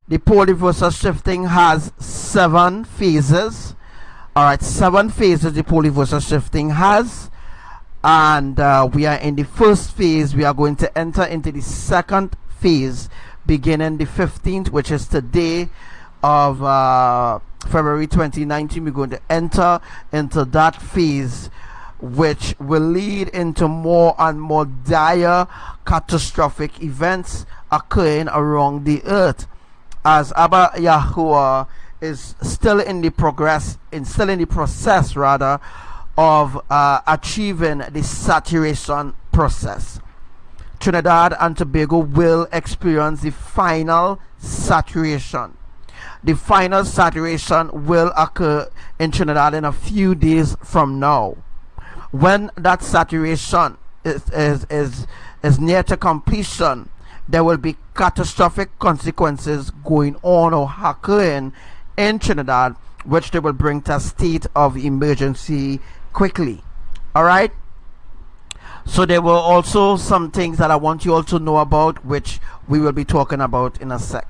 The pole reversal shifting has 7 phases. Alright, 7 phases the pole reversal shifting has. And we are in the first phase. We are going to enter into the second phase beginning the 15th, which is today of February 2019. We're going to enter into that phase, which will lead into more and more dire catastrophic events occurring around the earth, as Abba Yahuwah is still in the process rather of achieving the saturation process. Trinidad and Tobago will experience the final saturation. The final saturation will occur in Trinidad in a few days from now. When that saturation is near to completion, there will be catastrophic consequences going on or occurring in Trinidad, which they will bring to a state of emergency quickly. All right. So there were also some things that I want you all to know about, which we will be talking about in a sec.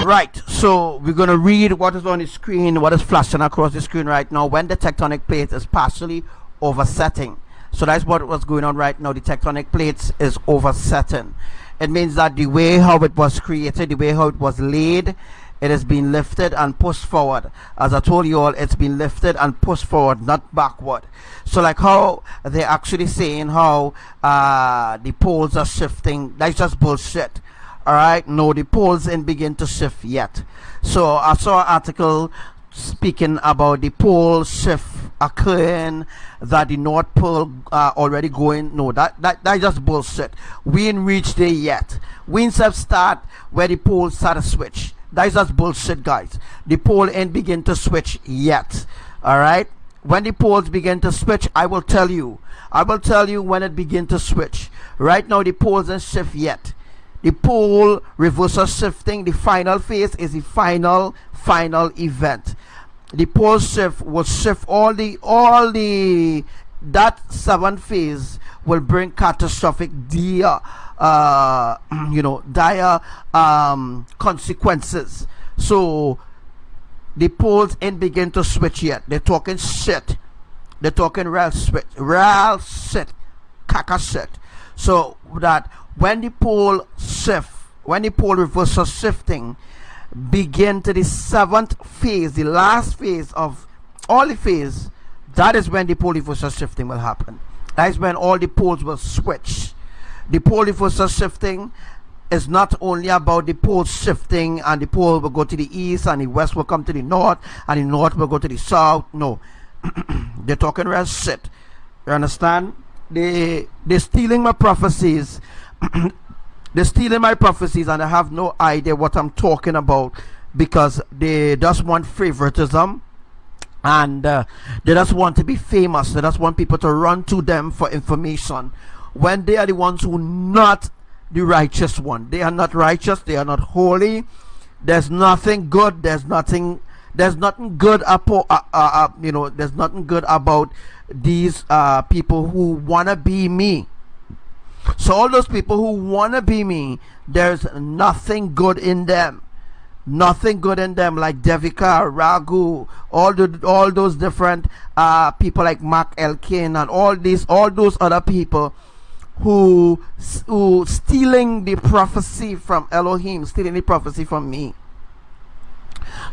Right, so we're going to read what is on the screen, what is flashing across the screen right now. When the tectonic plate is partially oversetting, so that's what's going on right now. The tectonic plates is oversetting. It means that the way how it was created, the way how it was laid, it has been lifted and pushed forward. As I told you all, it's been lifted and pushed forward, not backward. So like how they're actually saying how the poles are shifting, that's just bullshit. All right, no, the poles ain't begin to shift yet. So I saw an article speaking about the pole shift occurring, that the North Pole already going. No, that's just bullshit. We ain't reached there yet. We ain't start where the poles start to switch. That's just bullshit, guys. The pole ain't begin to switch yet. All right, when the poles begin to switch, I will tell you when it begin to switch. Right now the poles ain't shift yet. The pole reversal shifting, the final phase, is the final event. The pole shift will shift all the that 7th phase will bring catastrophic dire consequences. So the poles ain't begin to switch yet. They're talking shit. They're talking real shit, caca shit. So that when the pole shift, when the pole reversal shifting begin to the 7th phase, the last phase of all the phase, that is when the pole reversal shifting will happen. That is when all the poles will switch. The pole reversal shifting is not only about the poles shifting and the pole will go to the east and the west will come to the north and the north will go to the south. No. They're talking real shit. You understand? They're stealing my prophecies. They're stealing my prophecies, and I have no idea what I'm talking about, because they just want favoritism, and they just want to be famous. They just want people to run to them for information, when they are the ones who not the righteous one. They are not righteous. They are not holy. There's nothing good. There's nothing good about there's nothing good about these people who wanna be me. So all those people who wanna be me, there's nothing good in them. Nothing good in them, like Devika, Ragu, all those different people like Mark Elkin and all those other people who stealing the prophecy from Elohim, stealing the prophecy from me.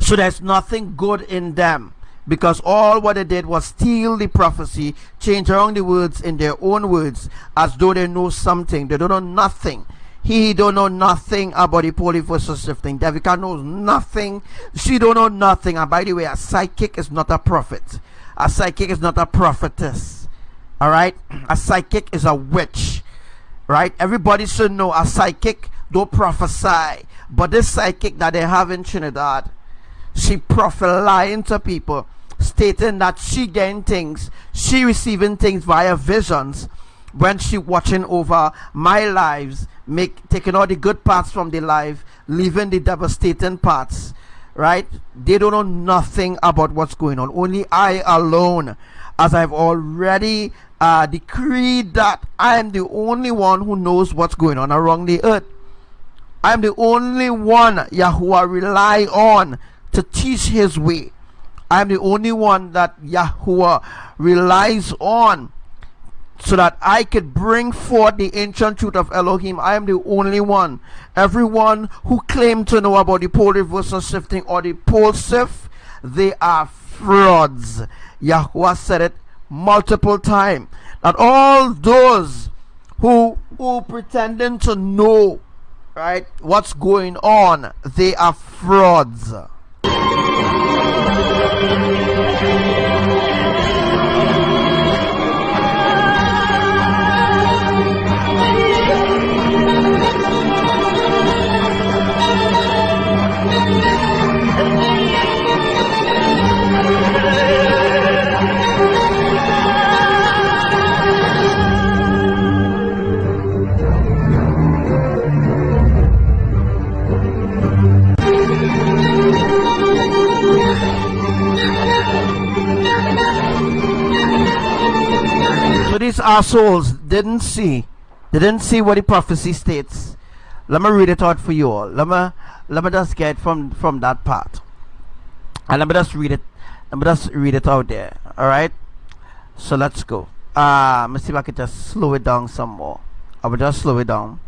So there's nothing good in them. because all what they did was steal the prophecy, change around the words in their own words, as though they know something. They don't know nothing. He don't know nothing about the pole reversal shifting. Devika knows nothing. She don't know nothing. And by the way, a psychic is not a prophet. A psychic is not a prophetess. All right, a psychic is a witch. Right? Everybody should know a psychic don't prophesy. But this psychic that they have in Trinidad, she prophesying to people, stating that she getting things, she receiving things via visions when she watching over my lives, taking all the good parts from the life, leaving the devastating parts. Right? They don't know nothing about what's going on. Only I alone, as I've already decreed that I am the only one who knows what's going on around the earth. I am the only one Yahuwah rely on to teach his way. I am the only one that Yahuwah relies on so that I could bring forth the ancient truth of Elohim. I am the only one. Everyone who claimed to know about the pole reversal shifting or the pole shift, they are frauds. Yahuwah said it multiple times, that all those who pretending to know, right, what's going on, they are frauds. So these assholes didn't see what the prophecy states. Let me read it out for you all. Let me just get from that part, and let me just read it out there. All right, so let's go. Let me see if I can just slow it down some more. I will just slow it down.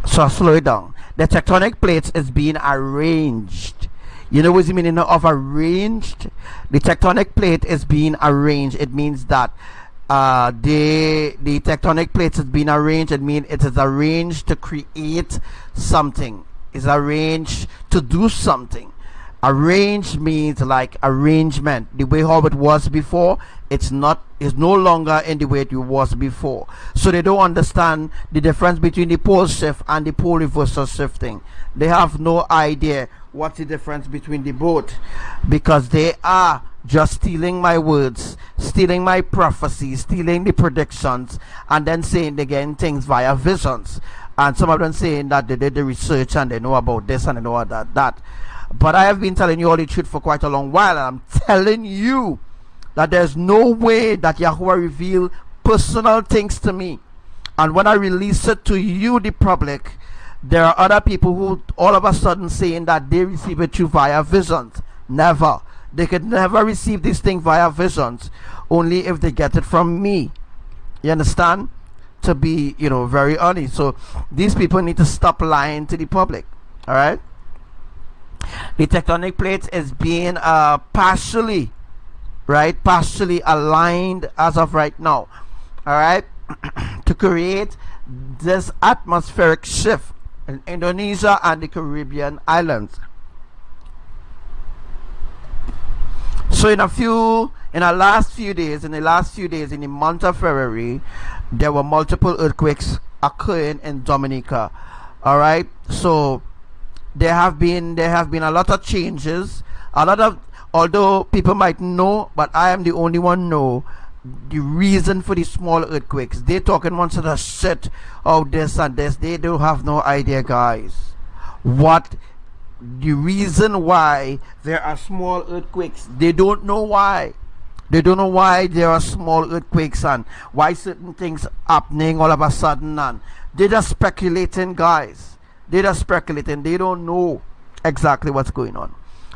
So I'll slow it down. The tectonic plates is being arranged. You know what's the meaning of arranged? The tectonic plate is being arranged. It means that the tectonic plates is being arranged. It means it is arranged to create something. It's arranged to do something. Arranged means like arrangement. The way how it was before, it's no longer in the way it was before. So they don't understand the difference between the pole shift and the pole reversal shifting. They have no idea what's the difference between the both, because they are just stealing my words, stealing my prophecies, stealing the predictions, and then saying they're getting things via visions. And some of them saying that they did the research and they know about this and they know about that. But I have been telling you all the truth for quite a long while, and I'm telling you that there's no way that Yahuwah reveal personal things to me. And when I release it to you, the public, there are other people who all of a sudden saying that they receive it through via visions. Never. They could never receive this thing via visions, only if they get it from me. You understand? To be, very honest. So these people need to stop lying to the public. All right? The tectonic plate is being partially aligned as of right now. All right? To create this atmospheric shift in Indonesia and the Caribbean islands. So in the last few days in the month of February, there were multiple earthquakes occurring in Dominica. All right, so there have been a lot of changes, although people might know, but I am the only one know the reason for the small earthquakes. They talking once of the shit of this and this. They don't have no idea, guys, what the reason why there are small earthquakes. They don't know why. They don't know why there are small earthquakes and why certain things happening all of a sudden, and they're just speculating, guys. They're just speculating. They don't know exactly what's going on.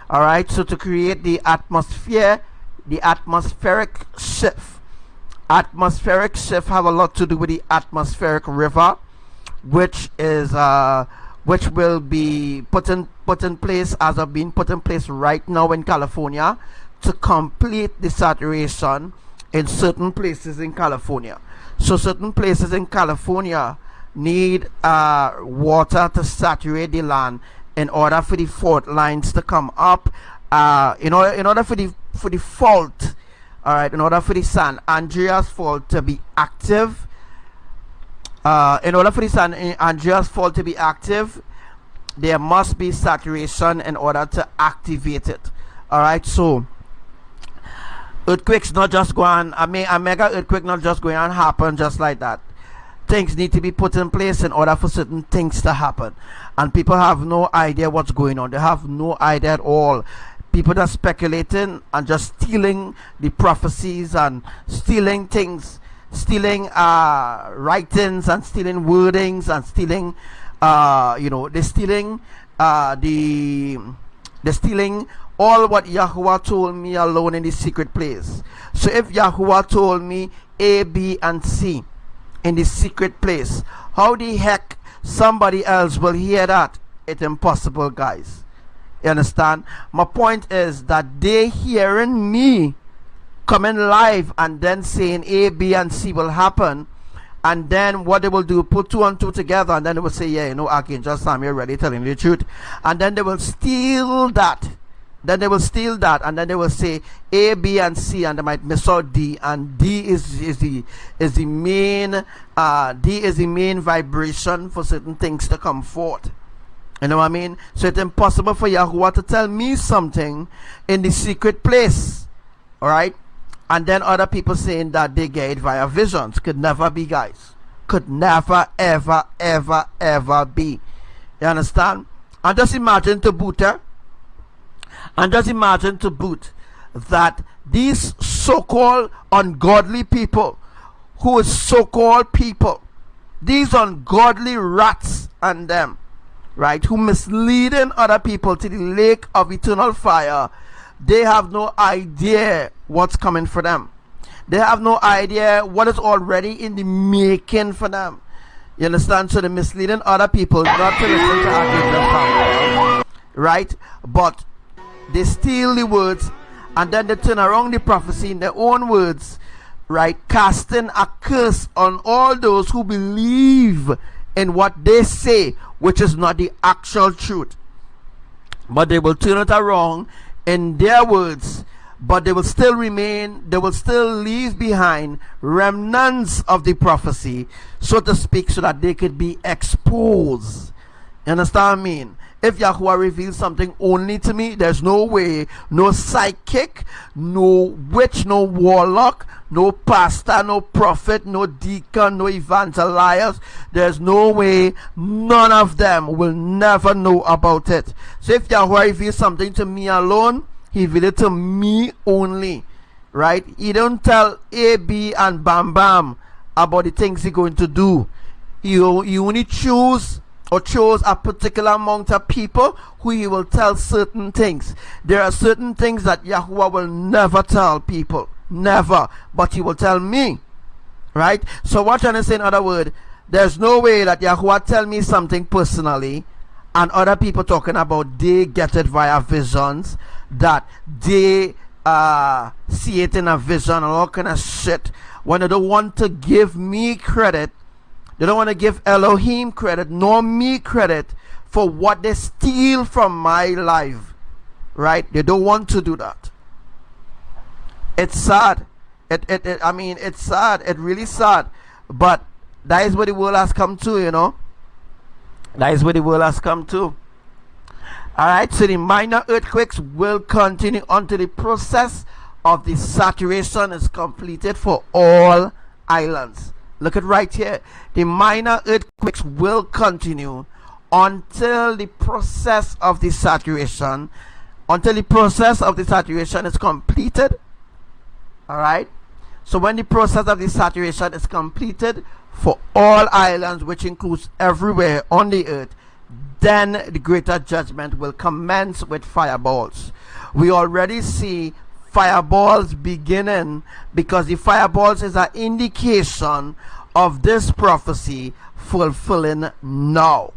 All right, so to create the atmosphere, the atmospheric shift. Atmospheric shift have a lot to do with the atmospheric river, which is which will be put in place, as of being put in place right now in California, to complete the saturation in certain places in California. So certain places in California need water to saturate the land in order for the fault lines to come up, in order for the fault, all right, in order for the San Andreas fault to be active. In order for the San Andreas fault to be active, there must be saturation in order to activate it. All right, so earthquakes not just going, a mega earthquake not just going to happen just like that. Things need to be put in place in order for certain things to happen, and people have no idea what's going on. They have no idea at all. People are speculating and just stealing the prophecies and stealing things, stealing writings and stealing wordings and stealing they're stealing all what Yahuwah told me alone in the secret place. So if Yahuwah told me A, B, and C in the secret place, how the heck somebody else will hear that? It's impossible, guys. You understand? My point is that they hearing me coming live and then saying A, B, and C will happen, and then what they will do, put 2 and 2 together, and then they will say, yeah, Archangel Sam, you're really telling the truth, and then they will steal that. Then they will steal that, and then they will say A, B, and C, and they might miss out D, and D is the main D is the main vibration for certain things to come forth. You know what I mean? So it's impossible for Yahuwah to tell me something in the secret place, all right? And then other people saying that they get it via visions. Could never be, guys. Could never, ever, ever, ever be. You understand? And just imagine to boot, and just imagine to boot that these so-called ungodly people, who is so-called people, these ungodly rats and them, right, who misleading other people to the lake of eternal fire, they have no idea what's coming for them. They have no idea what is already in the making for them. You understand? So they're misleading other people not to listen to Archangel, right? But they steal the words, and then they turn around the prophecy in their own words, right? Casting a curse on all those who believe in what they say, which is not the actual truth. But they will turn it around in their words, but they will still remain, they will still leave behind remnants of the prophecy, so to speak, so that they could be exposed. You understand what I mean? If Yahuwah reveals something only to me, there's no way, no psychic, no witch, no warlock, no pastor, no prophet, no deacon, no evangelist, there's no way, none of them will never know about it. So if Yahuwah reveals something to me alone, he revealed it to me only, right? He don't tell A, B, and Bam Bam about the things he's going to do. He only chose a particular amount of people who he will tell certain things. There are certain things that Yahuwah will never tell people. Never. But he will tell me. Right? So what I'm trying to say, in other words, there's no way that Yahuwah tell me something personally and other people talking about they get it via visions, that they see it in a vision and all kind of shit, when they don't want to give me credit. They don't want to give Elohim credit nor me credit for what they steal from my life, right? They don't want to do that. It's sad. I mean, it's sad. It's really sad. But that is where the world has come to, you know. That is where the world has come to. Alright, so the minor earthquakes will continue until the process of the saturation is completed for all islands. Look at right here. The minor earthquakes will continue until the process of the saturation, is completed. Alright. So when the process of the saturation is completed for all islands, which includes everywhere on the earth, then the greater judgment will commence with fireballs. We already see fireballs beginning, because the fireballs is an indication of this prophecy fulfilling now,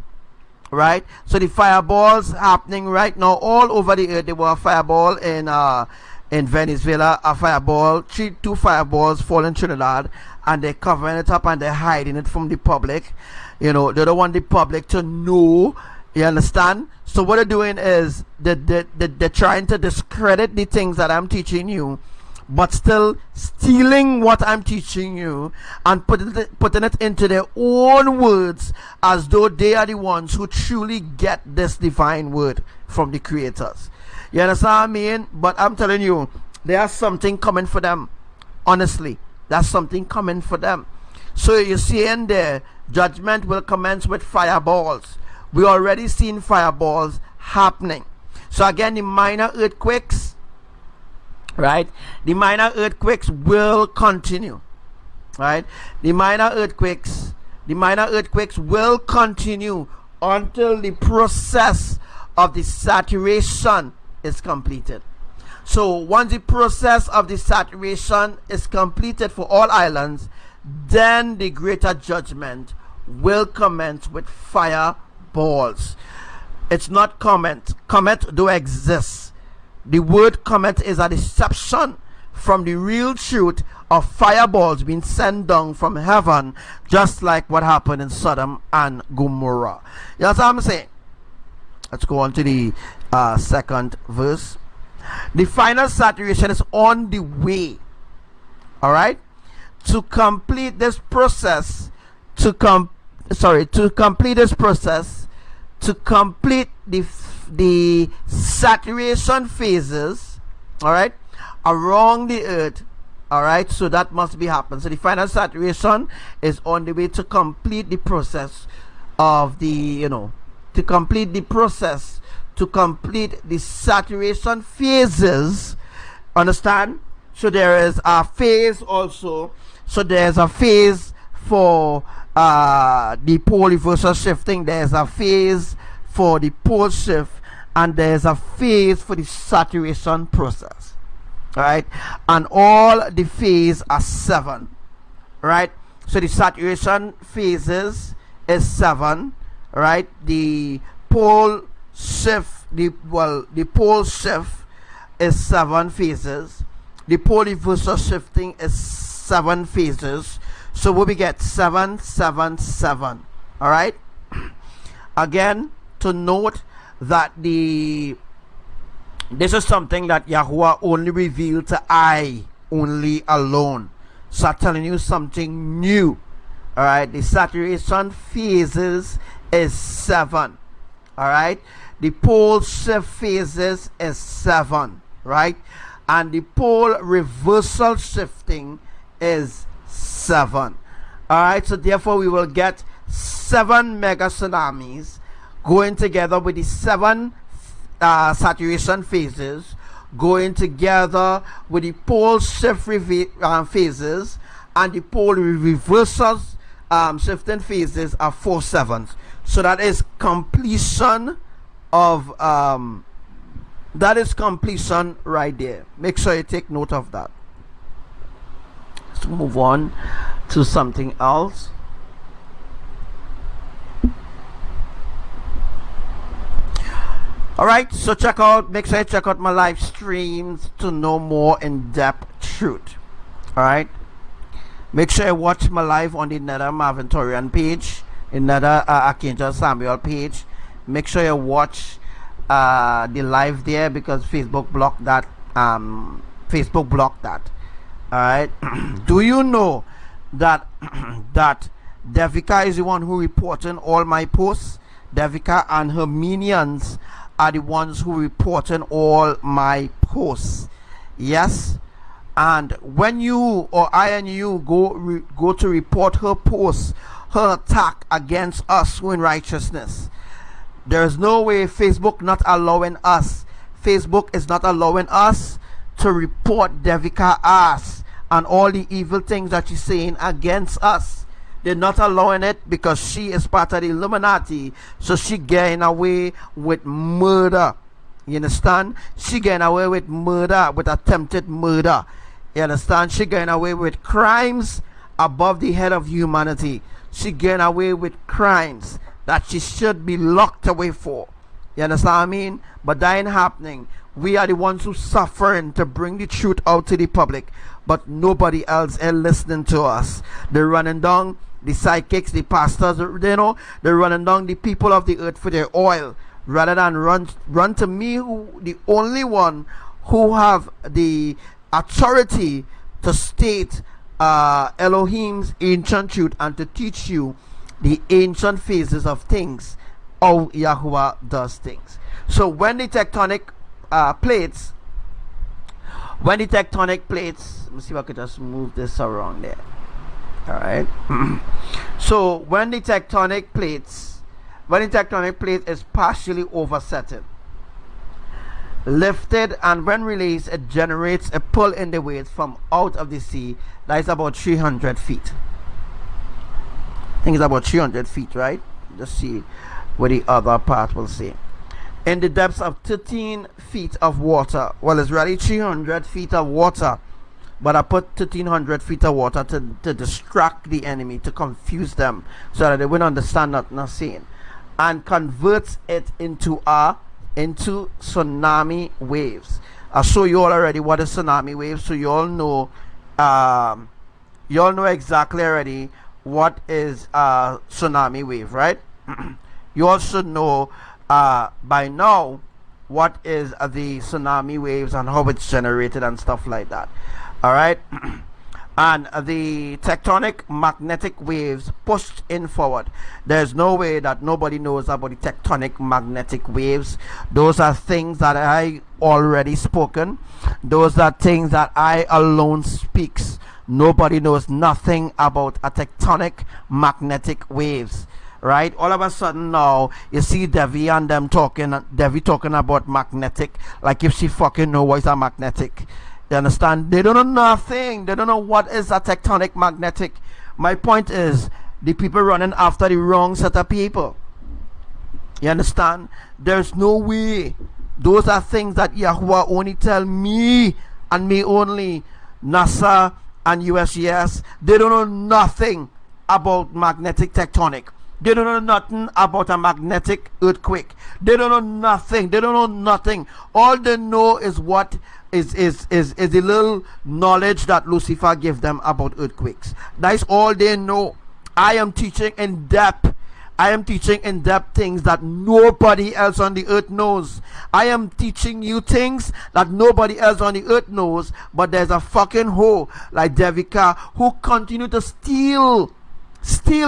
right? So the fireballs happening right now all over the earth. There were a fireball in Venezuela, a fireball, two fireballs fall in Trinidad, and they're covering it up and they're hiding it from the public. You know, they don't want the public to know. You understand? So what they're doing is they're trying to discredit the things that I'm teaching you, but still stealing what I'm teaching you and putting it into their own words, as though they are the ones who truly get this divine word from the creators. You understand what I mean? But I'm telling you, there's something coming for them. Honestly, there's something coming for them. So you're seeing the judgment will commence with fireballs. We already seen fireballs happening. So again, the minor earthquakes, right? The minor earthquakes will continue, right? The minor earthquakes will continue until the process of the saturation is completed. So once the process of the saturation is completed for all islands, then the greater judgment will commence with fireballs. It's not comet. Comet do exist. The word comet is a deception from the real truth of fireballs being sent down from heaven, just like what happened in Sodom and Gomorrah. You know what I'm saying? Let's go on to the second verse. The final saturation is on the way. All right, to complete this process, to complete the saturation phases, all right, around the earth. All right, so that must be happening. So the final saturation is on the way to complete the process of the, you know, to complete the saturation phases. Understand? So there is a phase also. So there's a phase for the pole reversal shifting. There's a phase for the pole shift, and there's a phase for the saturation process. Right? And all the phases are 7. Right? So the saturation phases is 7. Right? The pole shift, the pole shift is 7 phases. The pole reversal shifting is 7 phases. So what we get 7, 7, 7. All right. Again, to note that this is something that Yahuwah only revealed to I only alone. So I'm telling you something new. All right. The saturation phases is 7. All right. The pole shift phases is 7. Right. And the pole reversal shifting is 7. All right. So therefore we will get 7 mega tsunamis going together with the 7 saturation phases, going together with the pole shift phases, and the pole reversal shifting phases are 4 7s. So that is completion of that is completion right there. Make sure you take note of that. Let's move on to something else. All right, so make sure you check out my live streams to know more in-depth truth. All right, make sure you watch my live on the Nether Marvin Thurian page, another Archangel Samuel page. Make sure you watch the live there, because Facebook blocked that. All right. Do you know that Devika is the one who reporting all my posts? Devika and her minions are the ones who reporting all my posts. Yes. And when you or I and you go to report her posts, her attack against us who in righteousness, there is no way Facebook not allowing us. Facebook is not allowing us to report Devika ass and all the evil things that she's saying against us. They're not allowing it because she is part of the Illuminati. So she getting away with murder. You understand? She getting away with murder, with attempted murder. You understand? She getting away with crimes above the head of humanity. She getting away with crimes that she should be locked away for. You understand what I mean? But that ain't happening. We are the ones who suffering to bring the truth out to the public, but nobody else is listening to us. They're running down the psychics, the pastors, you know, they're running down the people of the earth for their oil, rather than run to me, who the only one who have the authority to state Elohim's ancient truth and to teach you the ancient phases of things, how Yahuwah does things. So when the tectonic plates, let me see if I could just move this around there. All right. So when the tectonic plate is partially oversetting, lifted, and when released, it generates a pull in the waves from out of the sea that is about 300 feet. I think it's about 300 feet, right? Just see what the other part will say. In the depths of 13 feet of water. Well, it's really 300 feet of water, but I put 1300 feet of water to distract the enemy, to confuse them, so that they wouldn't understand nothing I'm saying, and converts it into tsunami waves. I show you all already what is tsunami waves, so you all know exactly already what is a tsunami wave, right? You also know by now what is the tsunami waves and how it's generated and stuff like that. All right. And the tectonic magnetic waves pushed in forward. There's no way that nobody knows about the tectonic magnetic waves. Those are things that I already spoken. Those are things that I alone speaks. Nobody knows nothing about a tectonic magnetic waves. Right? All of a sudden now, you see Devi and them talking about magnetic, like if she fucking know what is a magnetic. You understand? They don't know nothing. They don't know what is a tectonic magnetic. My point is, the people running after the wrong set of people. You understand? There's no way. Those are things that Yahuwah only tell me and me only. NASA and USGS, they don't know nothing about magnetic tectonic. They don't know nothing about a magnetic earthquake. They don't know nothing. They don't know nothing. All they know is what is the little knowledge that Lucifer gave them about earthquakes. That's all they know. I am teaching in depth. I am teaching in depth things that nobody else on the earth knows. I am teaching you things that nobody else on the earth knows. But there's a fucking hoe like Devika who continue to steal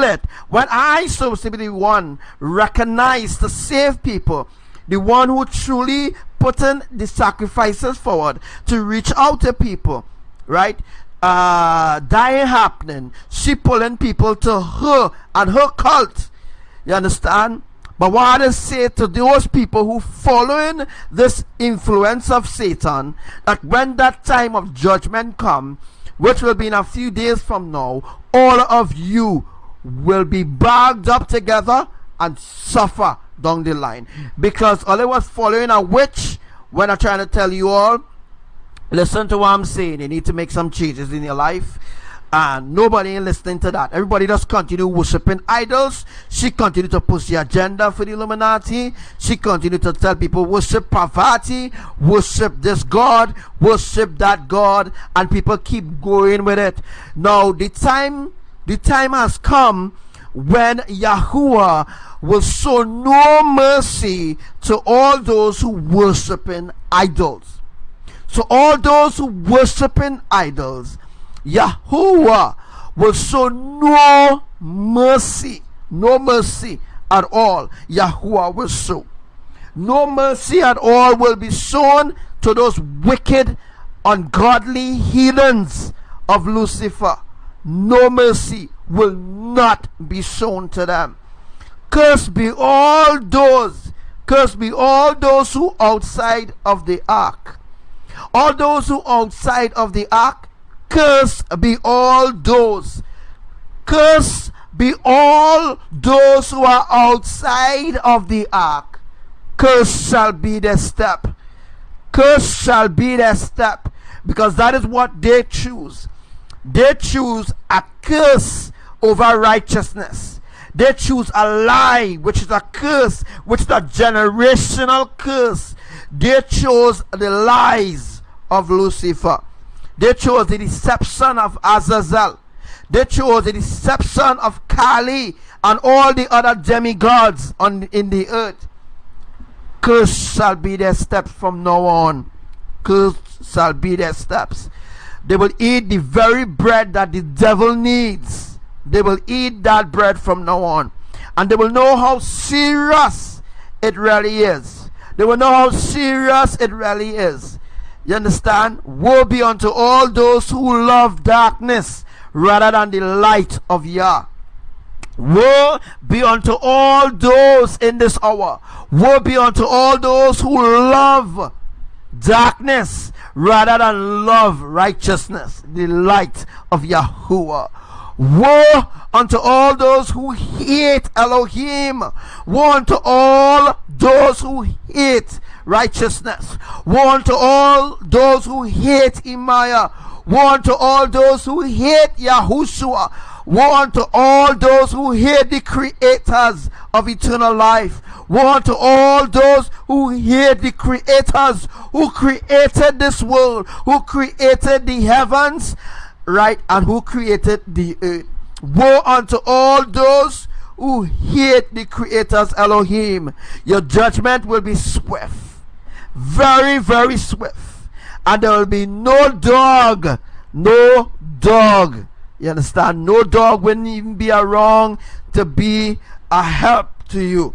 it, when I supposed to be the one recognized to save people, the one who truly putting the sacrifices forward to reach out to people, right? Dying happening, she pulling people to her and her cult. You understand? But what I say to those people who following this influence of Satan, that when that time of judgment come, which will be in a few days from now, all of you will be bagged up together and suffer down the line. Because all it was following a witch, when I'm trying to tell you all, listen to what I'm saying. You need to make some changes in your life. And nobody ain't listening to that. Everybody just continue worshiping idols. She continue to push the agenda for the Illuminati. She continue to tell people worship Parvati, worship this God, worship that God, and people keep going with it. Now the time has come when Yahuwah will show no mercy to all those who worshiping idols. So all those who worshiping idols, Yahuwah will show no mercy at all. Yahuwah will show no mercy at all will be shown to those wicked, ungodly heathens of Lucifer. No mercy will not be shown to them. Cursed be all those who outside of the ark. All those who outside of the ark, cursed be all those. Cursed be all those who are outside of the ark. Cursed shall be their step. Cursed shall be their step. Because that is what they choose. They choose a curse over righteousness. They choose a lie, which is a curse, which is a generational curse. They chose the lies of Lucifer. They chose the deception of Azazel. They chose the deception of Kali and all the other demigods in the earth. Cursed shall be their steps from now on. Cursed shall be their steps. They will eat the very bread that the devil needs. They will eat that bread from now on. And they will know how serious it really is. They will know how serious it really is. You understand? Woe be unto all those who love darkness rather than the light of Yah. Woe be unto all those in this hour. Woe be unto all those who love darkness rather than love righteousness, the light of Yahuwah. Woe unto all those who hate Elohim. Woe unto all those who hate righteousness. Woe unto all those who hate IMAYAH. Woe unto all those who hate Yahushua. Woe unto all those who hate the creators of eternal life. Woe unto all those who hate the creators who created this world, who created the heavens, right, and who created the earth. Woe unto all those who hate the creator's Elohim. Your judgment will be swift, very, very swift, and there will be no dog. You understand? No dog wouldn't even be around to be a help to you.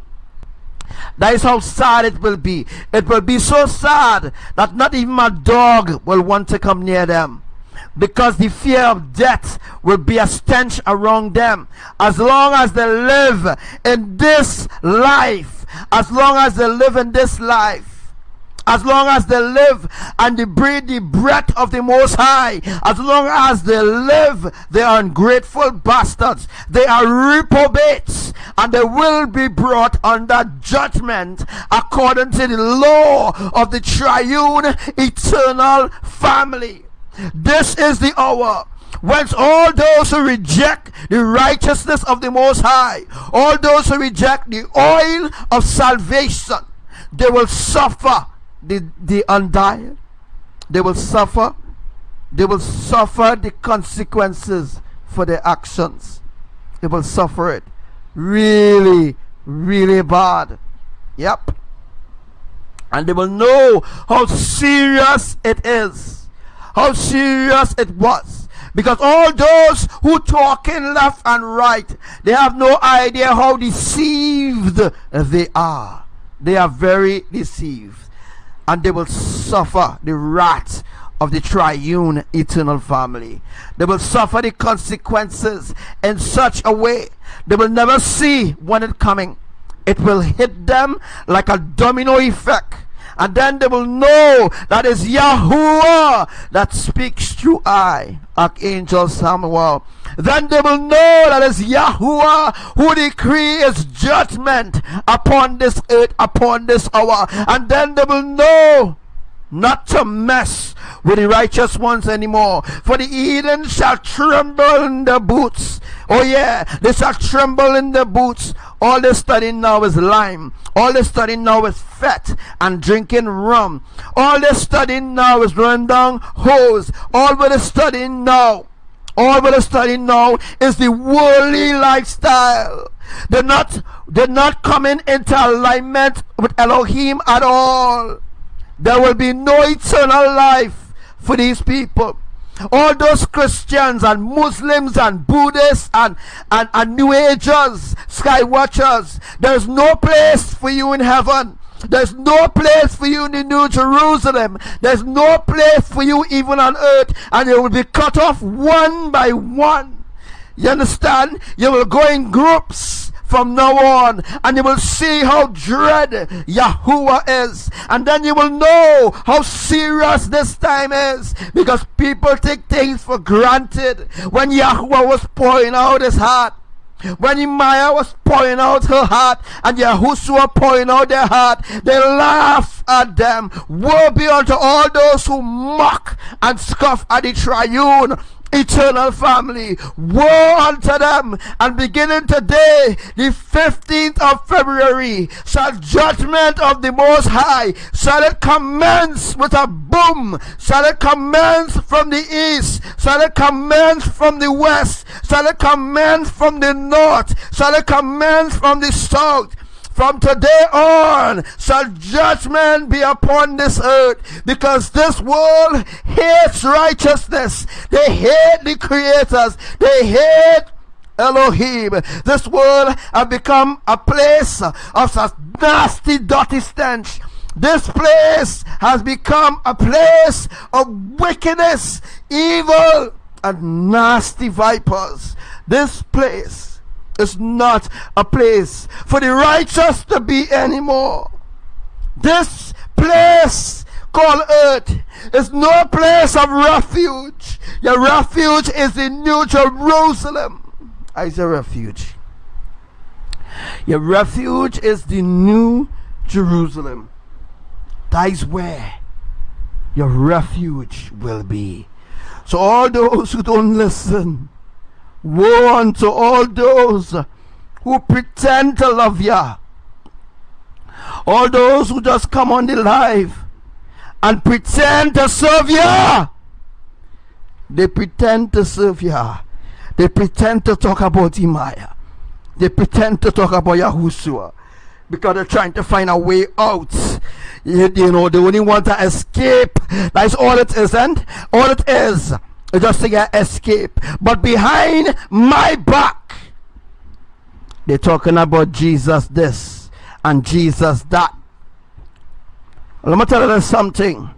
That is how sad it will be. It will be so sad that not even a dog will want to come near them, because the fear of death will be a stench around them. As long as they live in this life, as long as they live in this life, as long as they live and they breathe the breath of the Most High, as long as they live, they are ungrateful bastards. They are reprobates, and they will be brought under judgment according to the law of the triune eternal family. This is the hour whence all those who reject the righteousness of the Most High, all those who reject the oil of salvation, they will suffer the undying. They will suffer the consequences for their actions. They will suffer it really, really bad. Yep. And they will know how serious it is, how serious it was. Because all those who talking left and right, they have no idea how deceived they are. They are very deceived. And they will suffer the wrath of the triune eternal family. They will suffer the consequences in such a way they will never see when it's coming. It will hit them like a domino effect. And then they will know that is Yahuwah that speaks through Archangel Samuel. Then they will know that it's Yahuwah who decrees judgment upon this earth, upon this hour. And then they will know not to mess with the righteous ones anymore. For the Eden shall tremble in their boots. Oh yeah, they shall tremble in their boots. All they're studying now is lime. All they're studying now is fat and drinking rum. All they're studying now is running down hoes. All they're studying now is the worldly lifestyle. They're not coming into alignment with Elohim at all. There will be no eternal life for these people. All those Christians and Muslims and Buddhists and New Agers, Sky Watchers, there's no place for you in heaven. There's no place for you in the New Jerusalem. There's no place for you even on earth. And you will be cut off one by one. You understand? You will go in groups from now on, and you will see how dread Yahuwah is. And then you will know how serious this time is, because people take things for granted. When Yahuwah was pouring out his heart, when IMAYAH was pouring out her heart, and Yahushua pouring out their heart, they laugh at them. Woe be unto all those who mock and scoff at the triune eternal family. Woe unto them. And beginning today, the 15th of February, shall judgment of the Most High, shall it commence with a boom, shall it commence from the east, shall it commence from the west, shall it commence from the north, shall it commence from the south. From today on shall judgment be upon this earth, because this world hates righteousness. They hate the creators. They hate Elohim. This world has become a place of such nasty, dirty stench. This place has become a place of wickedness, evil, and nasty vipers. This place is not a place for the righteous to be anymore. This place called earth is no place of refuge. Your refuge is the New Jerusalem. I say refuge. Your refuge is the New Jerusalem. That is where your refuge will be. So all those who don't listen, woe unto all those who pretend to love Yah. All those who just come on the live and pretend to serve Yah. They pretend to serve Yah. They pretend to talk about IMAYAH. They pretend to talk about Yahushua, because they're trying to find a way out. You know, they only want to escape. That's all it isn't. All it is just to get escape. But behind my back, they're talking about Jesus this and Jesus that. Let me tell you something.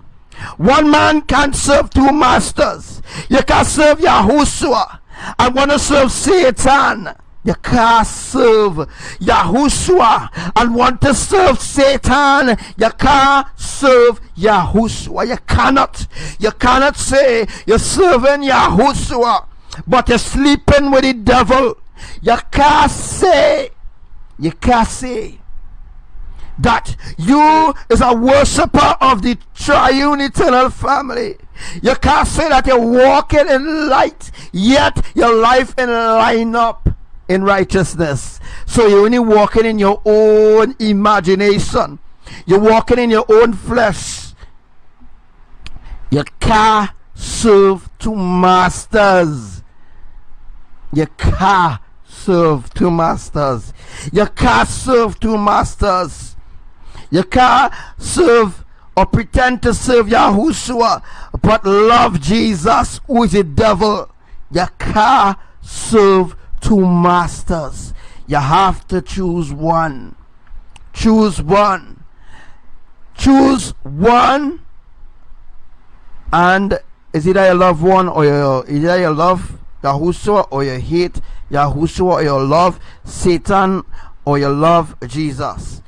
One man can't serve two masters. You can't serve Yahushua and want to serve Satan. You can't serve Yahushua and want to serve Satan. You can't serve Yahushua. You cannot. You cannot say you're serving Yahushua, but you're sleeping with the devil. You can't say. You can't say that you is a worshiper of the triune eternal family. You can't say that you're walking in light, yet your life in line up in righteousness. So you're only walking in your own imagination. You're walking in your own flesh. You can't serve two masters. You can't serve two masters. You can't serve two masters. You can't serve or pretend to serve Yahushua but love Jesus, who is the devil. You can't serve two masters. You have to choose one. Choose one. Choose one. And it's either you love one, or either you love Yahushua or you hate Yahushua, or you love Satan or you love Jesus.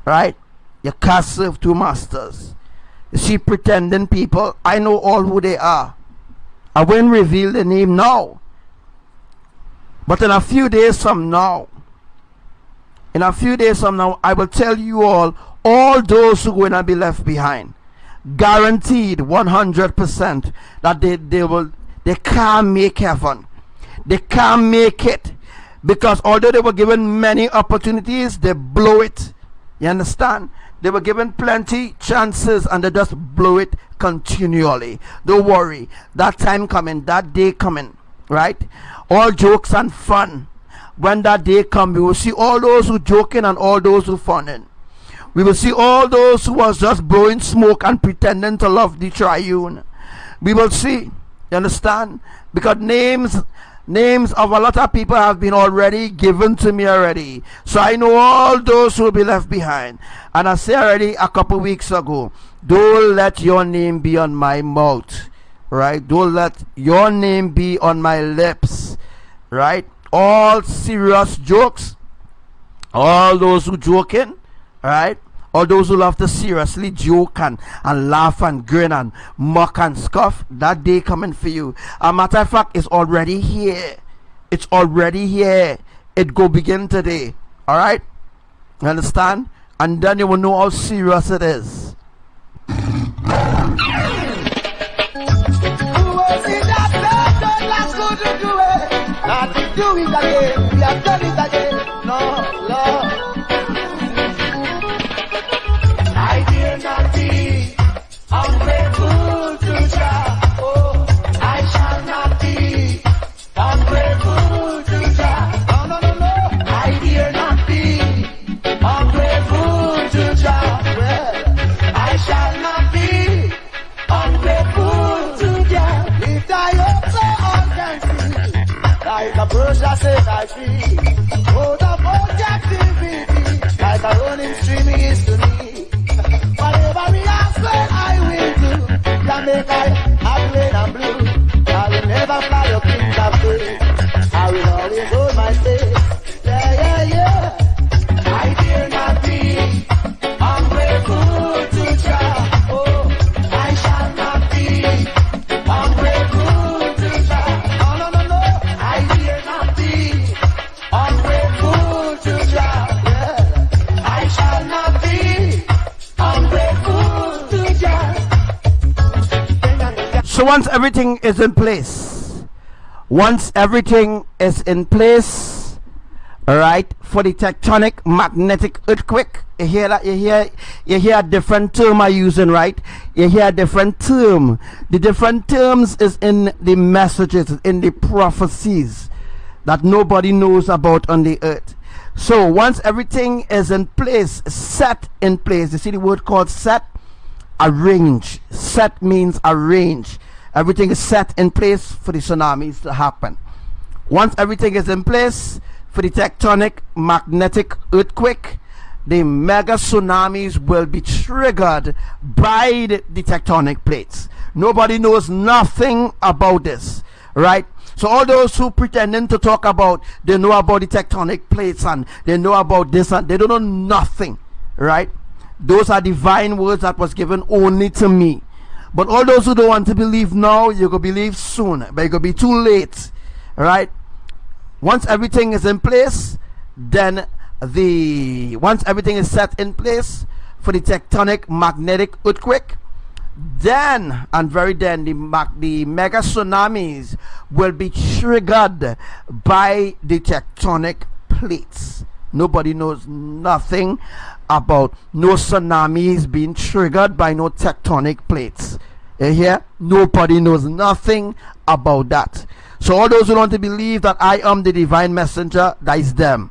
Right? You can't serve two masters. You see, pretending people, I know all who they are. I won't reveal the name now. But in a few days from now, I will tell you all those who are going to be left behind. Guaranteed 100% that they can't make heaven. They can't make it. Because although they were given many opportunities, they blow it. You understand? They were given plenty chances and they just blow it continually. Don't worry. That time coming, that day coming, right? All jokes and fun. When that day comes, we will see all those who joking and all those who funning. We will see all those who was just blowing smoke and pretending to love the triune. We will see. You understand? Because names of a lot of people have been already given to me already. So I know all those who will be left behind. And I said already a couple weeks ago, don't let your name be on my mouth. Right? Don't let your name be on my lips. Right? All serious jokes, all those who joking, right? All those who love to seriously joke and laugh and grin and mock and scoff, that day coming for you. A matter of fact, it's already here. It's already here. It go begin today. Alright? You understand? And then you will know how serious it is. Who was it that do it again. We have done it again. No, Lord. I dare not be ungrateful to Jah. Oh, I shall not be ungrateful to Jah. No, no, no, no. I dare not be ungrateful to Jah. Well, I shall not be ungrateful to Jah. If I hope so all can see, like a Persia said I feel, out of all captivity, like a running stream he is to me. Whatever he asks, well, I will do. Jamaica, I'm red and blue. I will never fly a plane of faith. I will always hold my faith. Yeah, yeah, yeah. I dare not be ungrateful to Jah. Oh, I shall not be ungrateful to Jah. No, no, no, no. I dare not be ungrateful to Jah. Yeah. I shall not be ungrateful to Jah. So once everything is in place, all right, for the tectonic magnetic earthquake, you hear that? You hear a different term I'm using, right? You hear a different term. The different terms is in the messages, in the prophecies that nobody knows about on the earth. So once everything is in place, set in place, you see the word called set? Arrange. Set means arrange. Everything is set in place for the tsunamis to happen. Once everything is in place for the tectonic magnetic earthquake, the mega tsunamis will be triggered by the tectonic plates. Nobody knows nothing about this, right? So all those who pretending to talk about, they know about the tectonic plates and they know about this, and they don't know nothing, right? Those are divine words that was given only to me. But all those who don't want to believe now, you can believe soon, but it could be too late, right? Once everything is in place, then once everything is set in place for the tectonic magnetic earthquake, then and very then the mega tsunamis will be triggered by the tectonic plates. Nobody knows nothing about no tsunamis being triggered by no tectonic plates. You hear? Nobody knows nothing about that. So all those who want to believe that I am the divine messenger, that is them.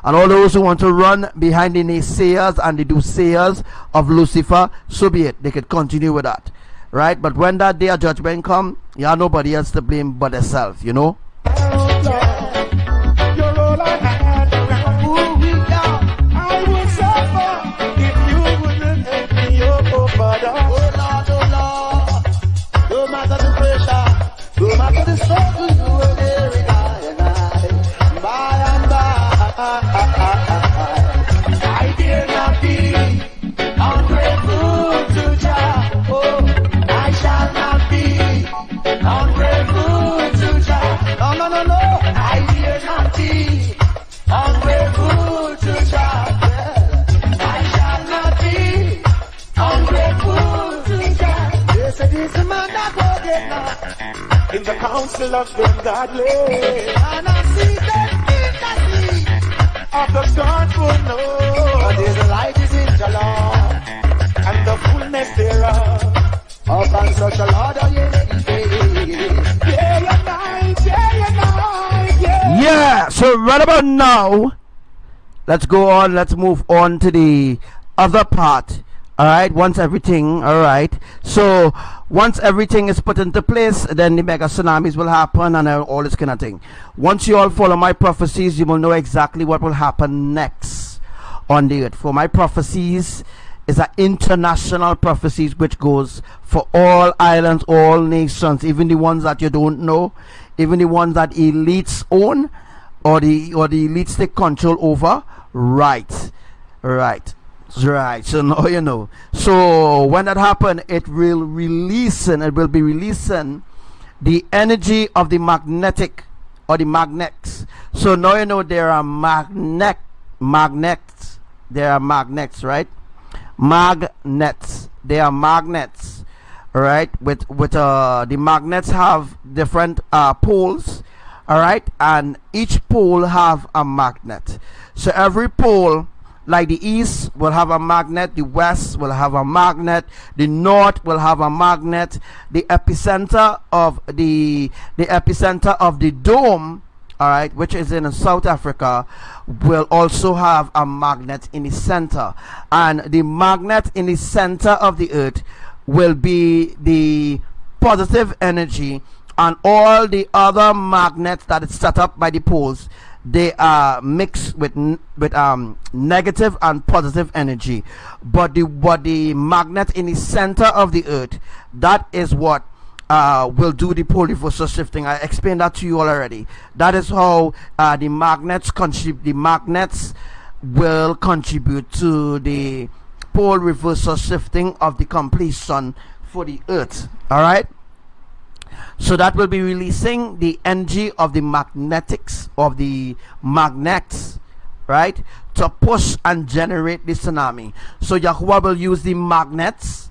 And all those who want to run behind the naysayers and the doomsayers of Lucifer, so be it. They could continue with that, right? But when that day of judgment come, you have nobody else to blame but themselves, you know. I dare not be ungrateful to Jah. Oh, I shall not be ungrateful to Jah. No, no, no, no. I dare not be ungrateful to Jah. Well, I shall not be ungrateful to Jah. Yes, it is the man that will get now in the council of the godly, and I see them in the sea of the scornful, no. There's a light is in the Lord, and the fullness thereof. Upon such a Lord, oh yeah, yeah. So right about now, let's go on. Let's move on to the other part. All right. Once everything, all right. So once everything is put into place, then the mega tsunamis will happen and all this kind of thing. Once you all follow my prophecies, you will know exactly what will happen next on the earth. For my prophecies is an international prophecies which goes for all islands, all nations, even the ones that you don't know, even the ones that elites own or the elites take control over. Right. So now you know. So when that happen, it will be releasing the energy of the magnetic or the magnets. So now you know there are magnets. There are magnets, right? Magnets. They are magnets, right? With the magnets have different poles, all right, and each pole have a magnet. So every pole, like the east will have a magnet, the west will have a magnet, the north will have a magnet, the epicenter of the dome, all right, which is in South Africa, will also have a magnet in the center, and the magnet in the center of the earth will be the positive energy, and all the other magnets that is set up by the poles, they are mixed with negative and positive energy. But the magnet in the center of the earth, that is what will do the pole reversal shifting. I explained that to you all already. That is how the magnets will contribute to the pole reversal shifting of the completion for the earth. All right, so that will be releasing the energy of the magnetics of the magnets, right, to push and generate the tsunami. So Yahuwah will use the magnets,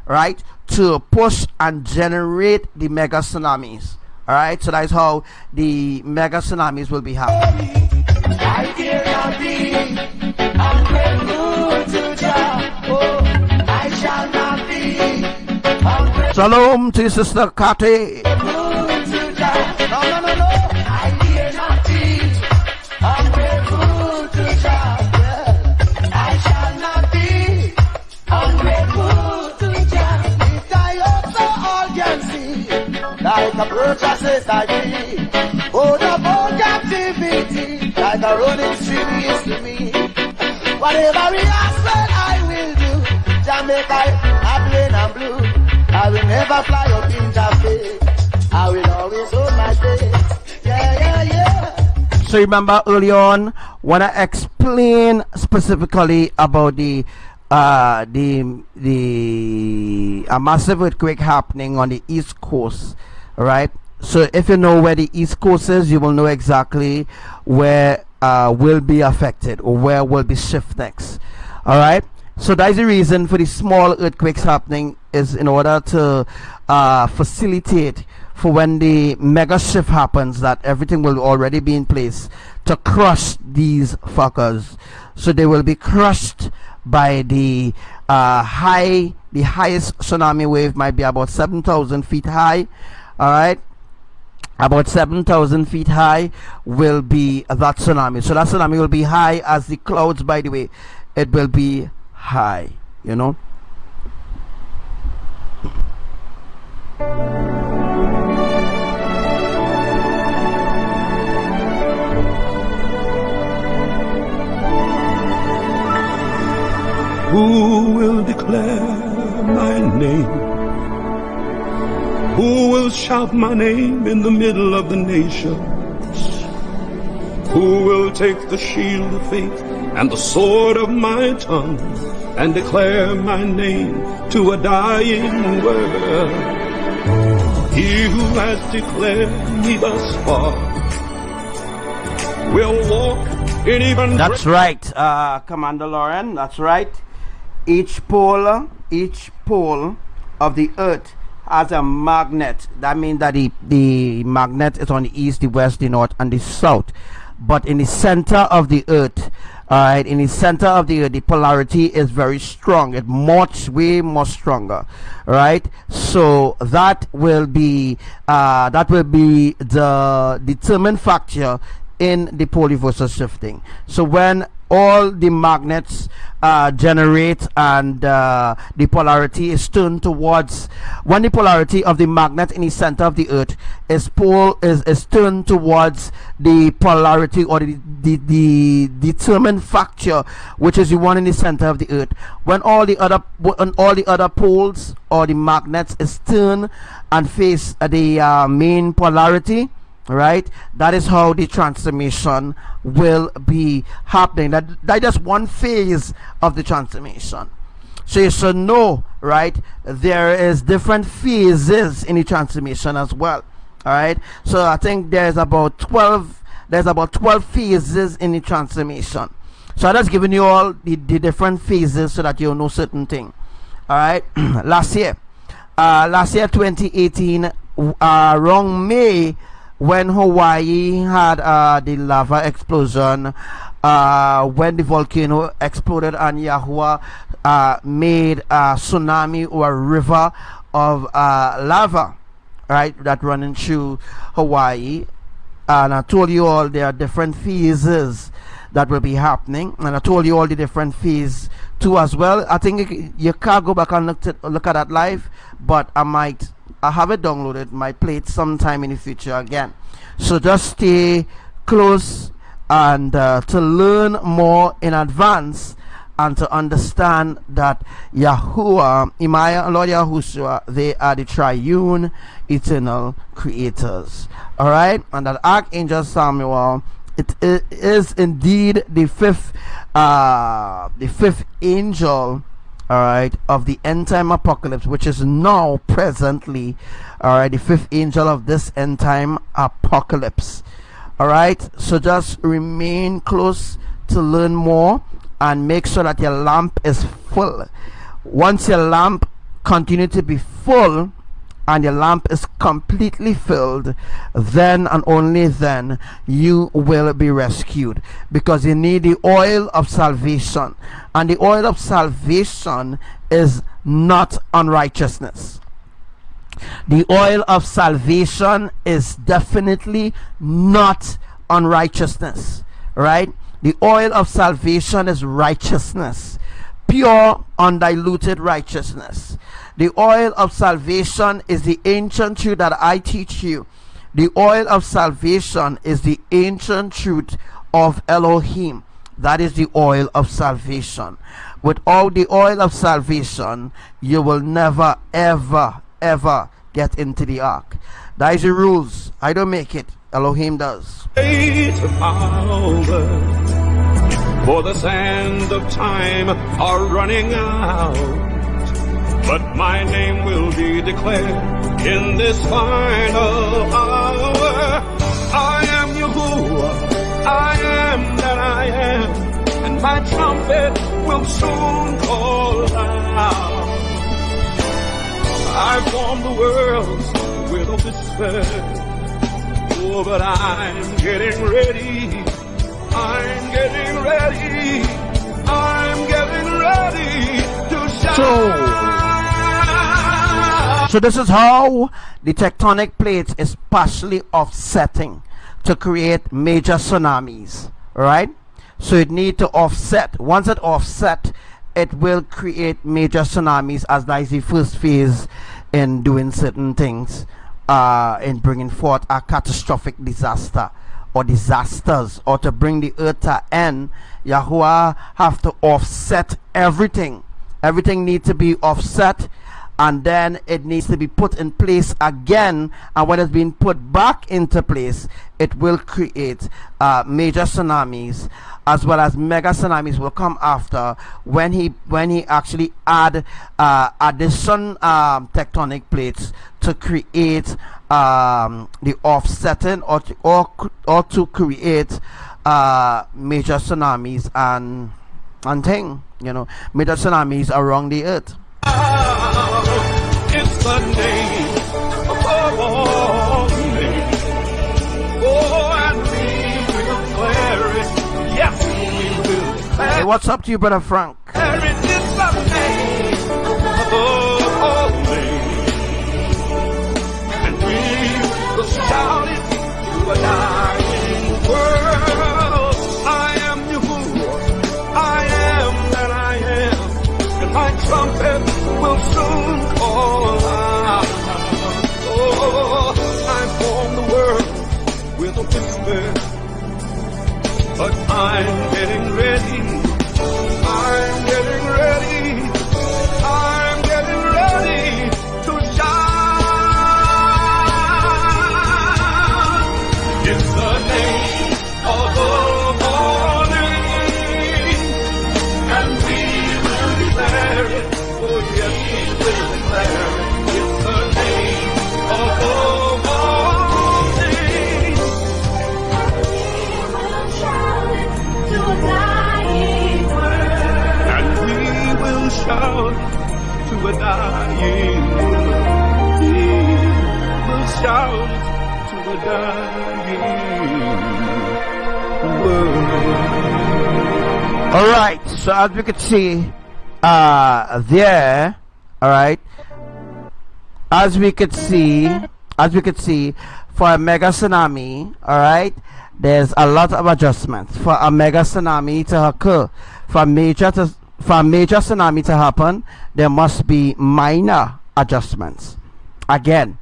right, to push and generate the mega tsunamis. All right, so that's how the mega tsunamis will be happening. I dare not be ungrateful to Jah. Oh, I shall not be ungrateful. Shalom to Sister Kate. No. I dare not be ungrateful to Jah. Yeah. I shall not be ungrateful to Jah. If I also all can see, like a preacher says I be, oh, the whole captivity, like a running stream is to me. Whatever he asks, well, I will do. Jamaica, I plain and blue. I will never fly up in Jamaica. I will always hold my faith. Yeah. So remember early on when I explained specifically about a massive earthquake happening on the east coast, right? So if you know where the east coast is, you will know exactly where will be affected or where will be shift next. All right, so that's the reason for the small earthquakes happening, is in order to facilitate for when the mega shift happens, that everything will already be in place to crush these fuckers. So they will be crushed by the highest tsunami wave might be about 7,000 feet high. All right, about 7,000 feet high will be that tsunami. So that tsunami will be high as the clouds, by the way. It will be high, you know. Who will declare my name? Who will shout my name in the middle of the nations? Who will take the shield of faith and the sword of my tongue and declare my name to a dying world? He who has declared me thus far will walk in even... That's right, Commander Lauren, that's right. Each pole of the earth has a magnet. That means that the magnet is on the east, the west, the north, and the south. But in the center of the earth, alright, in the center of the earth, the polarity is very strong. It's way more stronger. Right? So that will be the determined factor in the pole reversal shifting. So when all the magnets generate and the polarity is turned towards, when the polarity of the magnet in the center of the earth is turned towards the polarity or the determined factor, which is the one in the center of the earth, when all the other poles or the magnets is turned and face the main polarity, right, that is how the transformation will be happening. That is one phase of the transformation. So you should know, right, there is different phases in the transformation as well. All right, so I think there's about 12 phases in the transformation. So I'm just giving you all the different phases so that you know certain thing. All right, last year 2018 around May, when Hawaii had the lava explosion, when the volcano exploded and Yahuwah made a tsunami or a river of lava, right, that running through Hawaii. And I told you all there are different phases that will be happening, and I told you all the different phases too as well. I think you can't go back and look at that live, but I have it downloaded, might play it sometime in the future again. So just stay close and to learn more in advance and to understand that Yahuwah, IMAYAH, and Lord YAHUSHUA, they are the triune eternal creators. Alright, and that Archangel Samuel, it is indeed the fifth angel, alright, of the end time apocalypse, which is now presently, alright, the fifth angel of this end time apocalypse. Alright, so just remain close to learn more and make sure that your lamp is full. Once your lamp continue to be full and your lamp is completely filled, then and only then you will be rescued, because you need the oil of salvation, and the oil of salvation is not unrighteousness. The oil of salvation is definitely not unrighteousness, right? The oil of salvation is righteousness, pure, undiluted righteousness. The oil of salvation is the ancient truth that I teach you. The oil of salvation is the ancient truth of Elohim. That is the oil of salvation. Without the oil of salvation, you will never, ever, ever get into the ark. That is the rules. I don't make it. Elohim does. For the sands of time are running out, but my name will be declared in this final hour. I am Yahuwah, I am that I am, and my trumpet will soon call out. I formed the world with a whisper. Oh, but I'm getting ready. I'm getting ready. I'm getting ready to shine. So this is how the tectonic plates is partially offsetting to create major tsunamis, right? So it need to offset. Once it offset, it will create major tsunamis, as that is the first phase in doing certain things, in bringing forth a catastrophic disaster or disasters, or to bring the earth to end. Yahuwah have to offset everything. Everything needs to be offset, and then it needs to be put in place again, and when it's been put back into place, it will create major tsunamis, as well as mega tsunamis will come after when he actually add addition tectonic plates to create the offsetting, or to create major tsunamis and thing, you know, major tsunamis around the earth. It's the name above all names. Oh, and we will declare it. Yes, we will declare it. Hey, what's up to you, Brother Frank? It's the name above all names. And we will shout it to a dying world. I am Yahuwah, I am that I am, and my trumpet will soon call out. Oh, I formed the world with a whisper, but I'm getting ready. I'm getting ready. I'm getting ready to shine. It's the name of all names, and we will declare it. Oh, yes, we will declare it. It's the name of all names. And we will shout to a dying world. We will shout to the dying world. All right, so as we could see there, all right, as we could see for a mega tsunami, all right, there's a lot of adjustments for a mega tsunami to occur. For a major tsunami to happen, there must be minor adjustments. Again,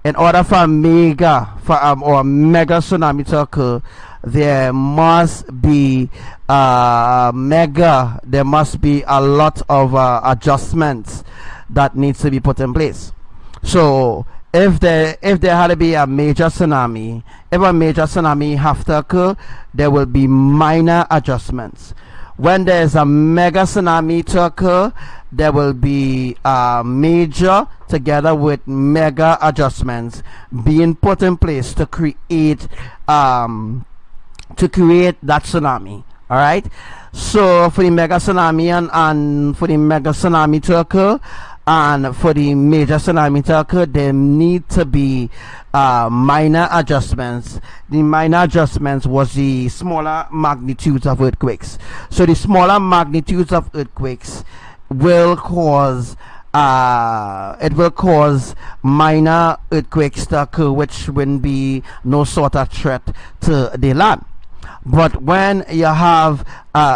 in order for a mega tsunami to occur, there must be a lot of adjustments that needs to be put in place. So if there had to be a major tsunami, if a major tsunami have to occur, there will be minor adjustments. When there is a mega tsunami to occur, there will be major together with mega adjustments being put in place to create that tsunami. All right, so for the mega tsunami and for the mega tsunami to occur and for the major tsunami to occur, there need to be minor adjustments. The minor adjustments was the smaller magnitudes of earthquakes. So the smaller magnitudes of earthquakes will cause minor earthquakes to occur, which will be no sort of threat to the land. But when you have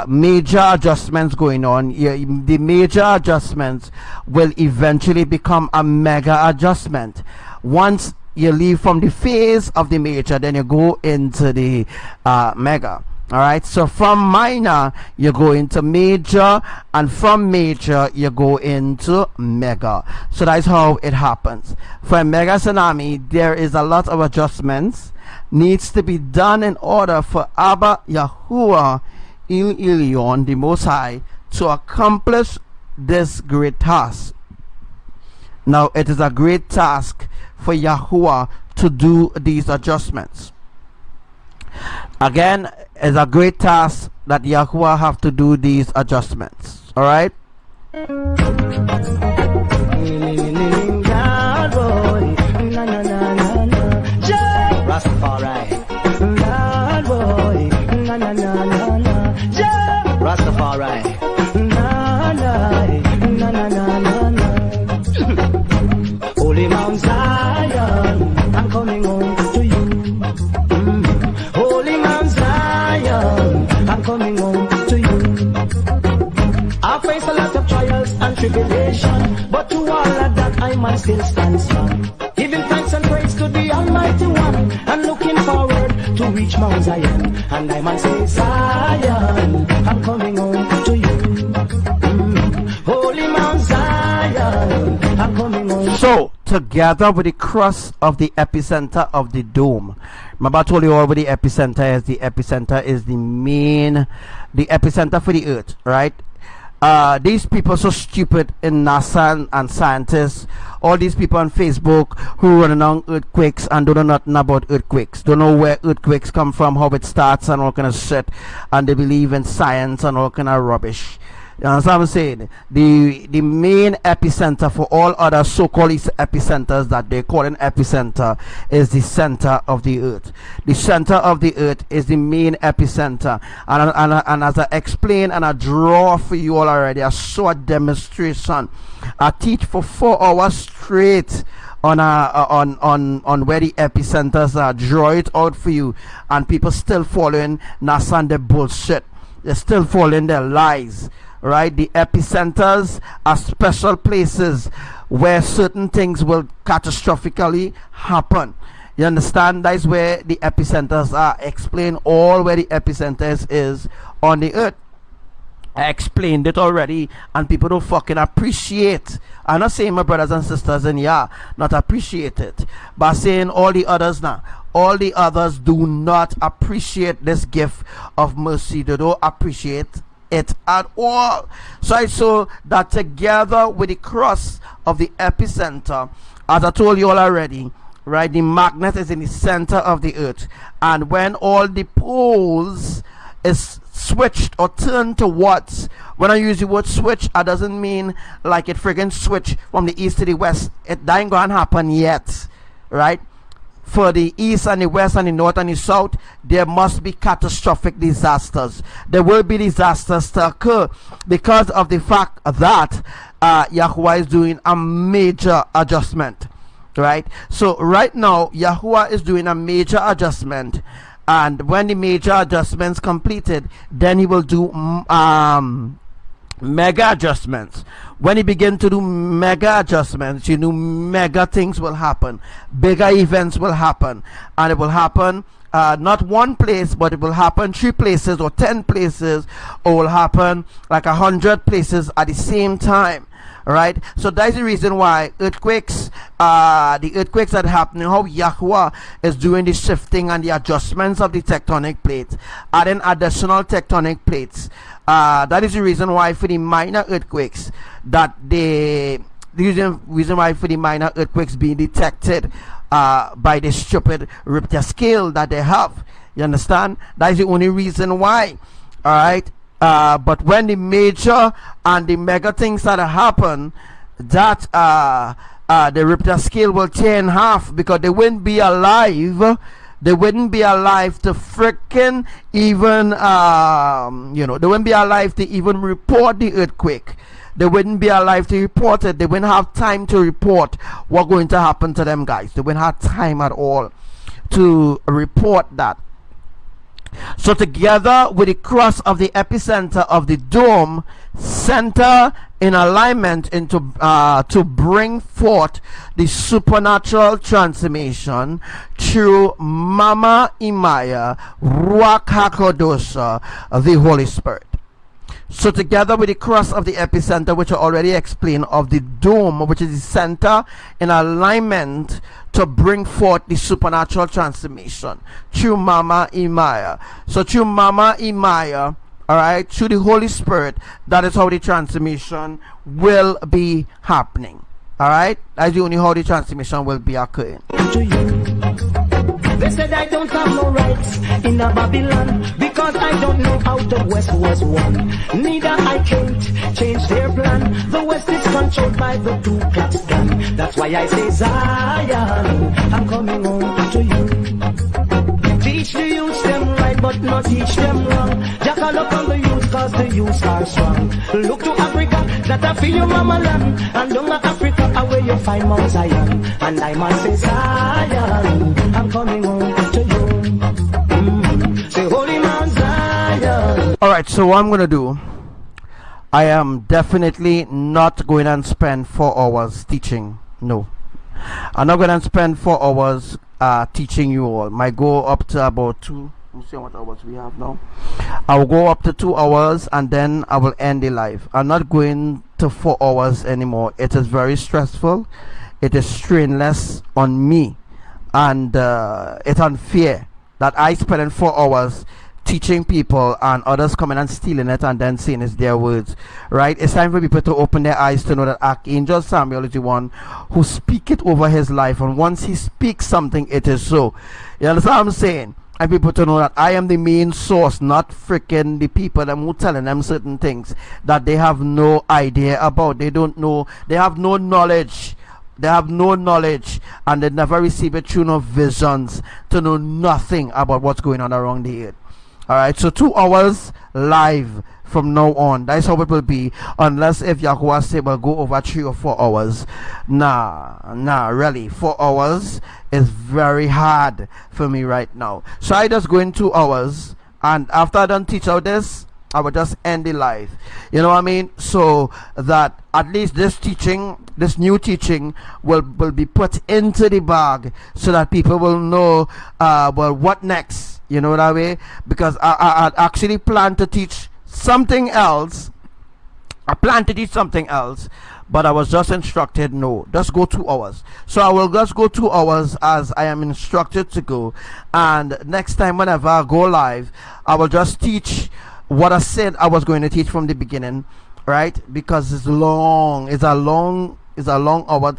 major adjustments going on, the major adjustments will eventually become a mega adjustment. Once you leave from the phase of the major, then you go into the mega. All right, so from minor you go into major, and from major you go into mega. So that's how it happens. For a mega tsunami, there is a lot of adjustments needs to be done in order for Abba Yahuwah El Elyon, the Most High, to accomplish this great task. Now it is a great task for Yahuwah to do these adjustments. Again, it's a great task that Yahuwah have to do these adjustments. All right. Rastafari. Rastafari. Holy Mount Zion, I'm coming home to you. Holy Mount Zion, I'm coming home to you. I face a lot of trials and tribulation, but to all of that I must still stand strong. Giving thanks and praise to the Almighty One, and looking forward to reach Mount Zion. And I must say, Zion, I'm coming home to you. Holy Mount Zion, I'm coming home. So, together with the crust of the epicenter of the dome. Remember I told you all what the epicenter is. The epicenter is the epicenter for the earth, right? These people so stupid in NASA and scientists, all these people on Facebook who run on earthquakes and don't know nothing about earthquakes, don't know where earthquakes come from, how it starts and all kind of shit, and they believe in science and all kind of rubbish. You understand what I'm saying? The main epicenter for all other so-called epicenters that they call an epicenter is the center of the earth. The center of the earth is the main epicenter. And as I explain and I draw for you all already, I saw a demonstration. I teach for 4 hours straight on where the epicenters are. Draw it out for you, and people still following NASA and their bullshit. They're still following their lies. Right, the epicenters are special places where certain things will catastrophically happen. You understand? That's where the epicenters are. Explain all where the epicenters is on the earth. I explained it already, and people don't fucking appreciate. I'm not saying my brothers and sisters in not appreciate it, but saying all the others now. All the others do not appreciate this gift of mercy. They don't appreciate it at all. So I saw that together with the cross of the epicenter, as I told you all already, right, the magnet is in the center of the earth, and when all the poles is switched or turned towards, when I use the word switch, it doesn't mean like it friggin' switch from the east to the west. It ain't gonna happen yet, right? for the east and the west and the north and the south, there must be catastrophic disasters. There will be disasters to occur because of the fact that Yahuwah is doing a major adjustment, right? So right now Yahuwah is doing a major adjustment, and when the major adjustments completed, then he will do mega adjustments. When he begin to do mega adjustments, you know, mega things will happen, bigger events will happen, and it will happen not one place, but it will happen 3 places or 10 places, or will happen like 100 places at the same time. Right, so that's the reason why earthquakes, the earthquakes that are happening, how Yahuwah is doing the shifting and the adjustments of the tectonic plates, adding additional tectonic plates. That is the reason why for the minor earthquakes that the reason why for the minor earthquakes being detected by the stupid Richter scale that they have. You understand? That is the only reason why. All right. But when the major and the mega things that happen, that the Richter scale will tear in half, because they wouldn't be alive. They wouldn't be alive to freaking even, you know, they wouldn't be alive to even report the earthquake. They wouldn't be alive to report it. They wouldn't have time to report what's going to happen to them, guys. They wouldn't have time at all to report that. So together with the cross of the epicenter of the dome, center in alignment into to bring forth the supernatural transformation through Mama IMAYAH, Ruach HaKodesh, the Holy Spirit. So together with the cross of the epicenter, which I already explained, of the dome, which is the center in alignment to bring forth the supernatural transformation through Mama IMAYAH. So through Mama IMAYAH, all right, through the Holy Spirit, that is how the transformation will be happening. All right, that's the only how the transformation will be occurring. They said I don't have no rights in a Babylon, because I don't know how the West was won. Neither I can't change their plan. The West is controlled by the Ku Klux Klan. That's why I say, Zion, I'm coming home to you. Teach the youth them right, but not teach them wrong. Jackal up on the youth, cause the youth are strong. Look to Africa, that I feel your mama land. And down to Africa, where you find Mount Zion. And I must say, Zion, I'm coming home to you. Say, Holy Mount Zion. Alright, so what I'm going to do, I am definitely not going to spend 4 hours teaching. No. I'm not going to spend 4 hours teaching you all. Might go up to about 2. Let me see what hours we have now. I will go up to 2 hours and then I will end the live. I'm not going to 4 hours anymore. It is very stressful. It is strainless on me, and it's unfair that I spend 4 hours teaching people and others coming and stealing it and then saying it's their words, right? It's time for people to open their eyes to know that Archangel Samuel is the one who speaks it over his life, and once he speaks something, it is so. You understand what I'm saying? And people to know that I am the main source, not freaking the people that who telling them certain things that they have no idea about. They don't know. They have no knowledge. They have no knowledge, and they never receive a tune of visions to know nothing about what's going on around the earth. All right, so 2 hours live from now on. That's how it will be, unless if Yahuwah say we'll go over 3 or 4 hours. Nah, really, 4 hours is very hard for me right now. So I just go in 2 hours, and after I done teach out this, I will just end the live. You know what I mean? So that at least this teaching, this new teaching will be put into the bag, so that people will know well, what next. You know what I mean? Because I actually plan to teach something else. I plan to teach something else, but I was just instructed, no, just go 2 hours. So I will just go 2 hours as I am instructed to go, and next time whenever I go live, I will just teach what I said I was going to teach from the beginning, right? Because it's long, it's a long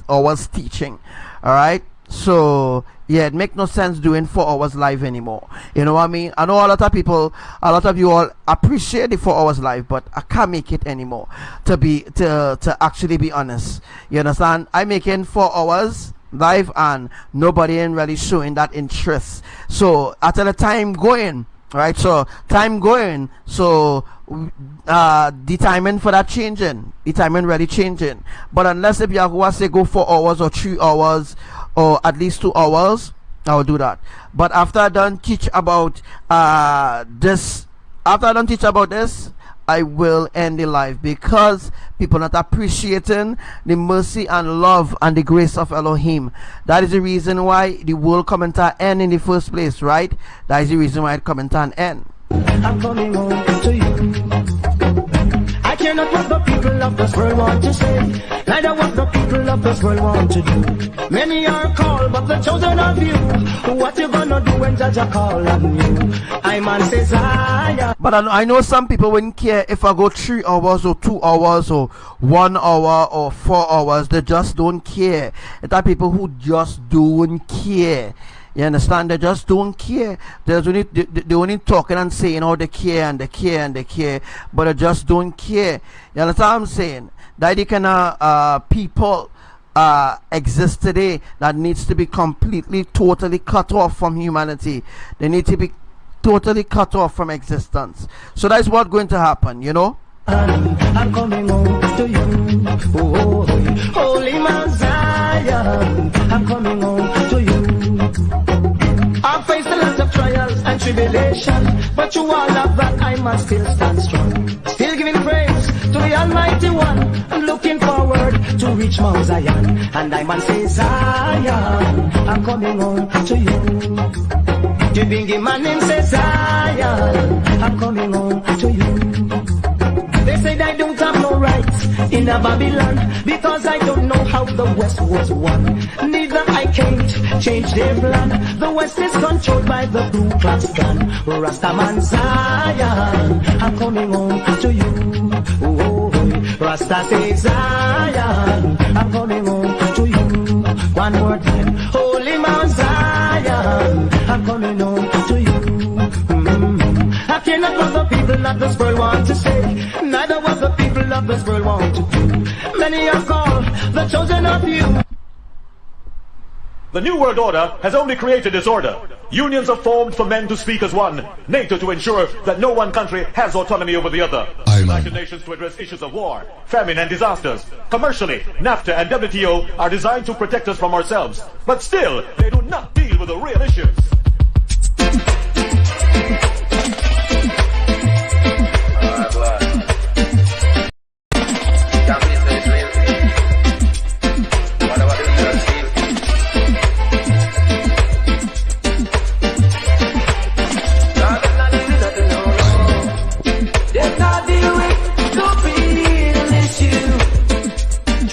hours teaching. All right, so yeah, it makes no sense doing 4 hours live anymore. You know what I mean? I know a lot of people, a lot of you all appreciate the 4 hours live, but I can't make it anymore, to actually be honest. You understand? I'm making 4 hours live, and nobody ain't really showing that interest. So after the time going, right? So time going, so the timing for that changing, the timing really changing. But unless if Yahuwah say go 4 hours or 3 hours or at least 2 hours, I will do that. But after I done teach about this, I will end the live, because people not appreciating the mercy and love and the grace of Elohim. That is the reason why the world come to end in the first place, right? That is the reason why it come to an end. I'm coming home to you. I cannot what the people of this world want to say, neither what the people of this world want to do. Many are called, but the chosen of you. What you gonna do when Judge call on you? I man says I. But I know some people wouldn't care if I go 3 hours or 2 hours or 1 hour or 4 hours. They just don't care. There are people who just don't care. You understand? They just don't care. There's only they only talking and saying how they care and they care and they care, but they just don't care. You understand what I'm saying? That the kind of people exist today that needs to be completely, totally cut off from humanity. They need to be totally cut off from existence. So that's what's going to happen, you know. I'm coming home to you. Oh, Holy Mount Zion, I'm coming home to you. I've faced a lot of trials and tribulation, but you all of that I must still stand strong. Still giving praise to the Almighty One. I'm looking forward to reach Mount Zion, and I must say Zion, I'm coming home to you. The big man name says Zion, I'm coming home to you. They said I don't have no rights in a Babylon, because I don't know how the West was won. Neither I can't change their plan. The West is controlled by the Ku Klux Klan. Rastaman Zion, I'm coming home to you. Oh, Rasta says Zion, I'm coming home to you. One more time, Holy Mount Zion, I'm coming home to you. I cannot what the people of this world want to say, neither what the people of this world want to do. Many are called, the chosen of you. The New World Order has only created disorder. Unions are formed for men to speak as one. NATO to ensure that no one country has autonomy over the other. United Nations to address issues of war, famine and disasters. Commercially, NAFTA and WTO are designed to protect us from ourselves. But still, they do not deal with the real issues.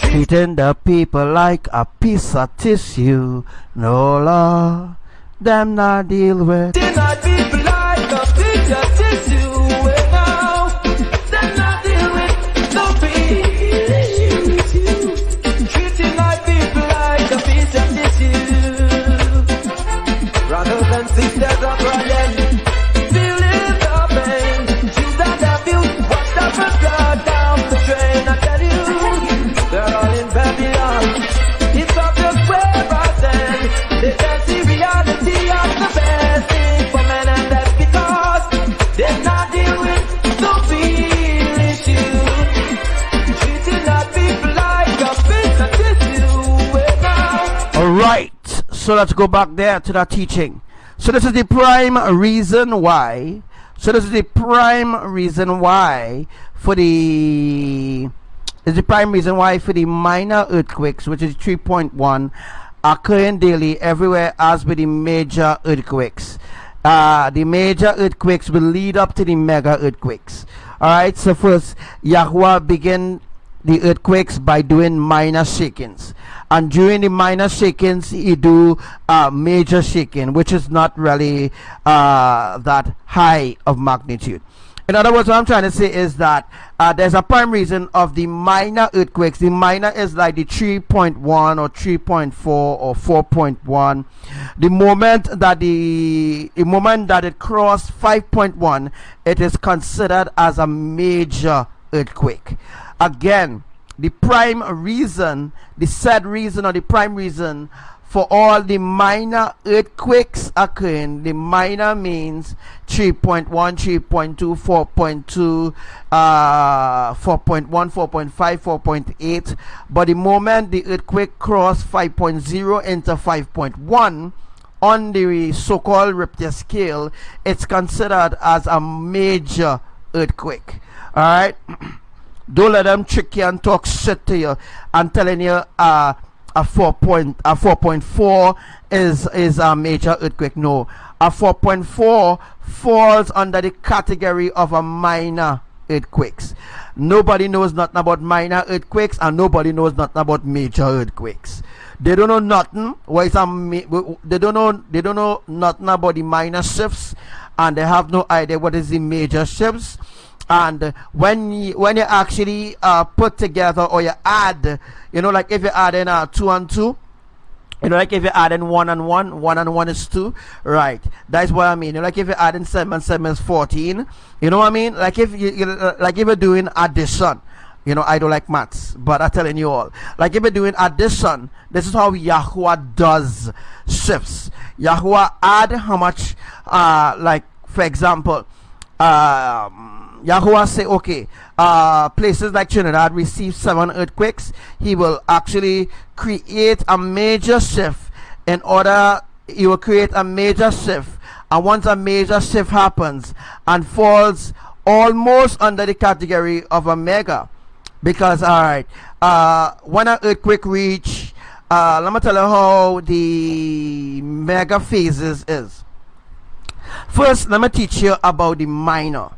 Treating the people like a piece of tissue. No law, them not deal with. Treating the people like a piece of tissue. Now, them not deal with no real issues. Treating my people like a piece of tissue. Brothers and sisters are crying, feeling the pain. Jews that abuse, watch the blood down the drain. I tell you, they're all in Babylon. It's obvious where I stand. They can't see reality as the best thing for men, and that's because they're not dealing with no real issue. Treating our people like a piece of tissue. Alright, so let's go back there to that teaching. So this is the prime reason why. So this is the prime reason why for the minor earthquakes, which is 3.1, occurring daily everywhere as with the major earthquakes. The major earthquakes will lead up to the mega earthquakes. Alright, so first Yahuwah began the earthquakes by doing minor shakings, and during the minor shakings he do major shaking, which is not really that high of magnitude. In other words, what I'm trying to say is that there's a prime reason of the minor earthquakes. The minor is like the 3.1 or 3.4 or 4.1. The moment that it crossed 5.1, it is considered as a major earthquake. Again, the prime reason, the said reason or the prime reason for all the minor earthquakes occurring. The minor means 3.1, 3.2, 4.2, 4.1, 4.5, 4.8. But the moment the earthquake crossed 5.0 into 5.1 on the so-called Richter scale, it's considered as a major earthquake. All right. Don't let them trick you and talk shit to you and telling you a 4.4 is a major earthquake. No, a 4.4 falls under the category of a minor earthquakes. Nobody knows nothing about minor earthquakes, and nobody knows nothing about major earthquakes. They don't know nothing. They don't know nothing about the minor shifts, and they have no idea what is the major shifts. And when you actually put together, or you add, you know, like if you add in 2 and 2, you know, like if you add in 1 and 1, 1 and 1 is 2, right? That's what I mean. You know, like if you add in 7 and 7 is 14, you know what I mean? Like if you're doing addition, you know, I don't like maths, but I'm telling you all, like if you're doing addition, this is how Yahuwah does shifts. Yahuwah add how much, like for example, Yahuwah say, okay, places like Trinidad receive 7 earthquakes. He will actually create a major shift he will create a major shift. And once a major shift happens and falls almost under the category of a mega, because, all right, when an earthquake reach, let me tell you how the mega phases is. First, let me teach you about the minor.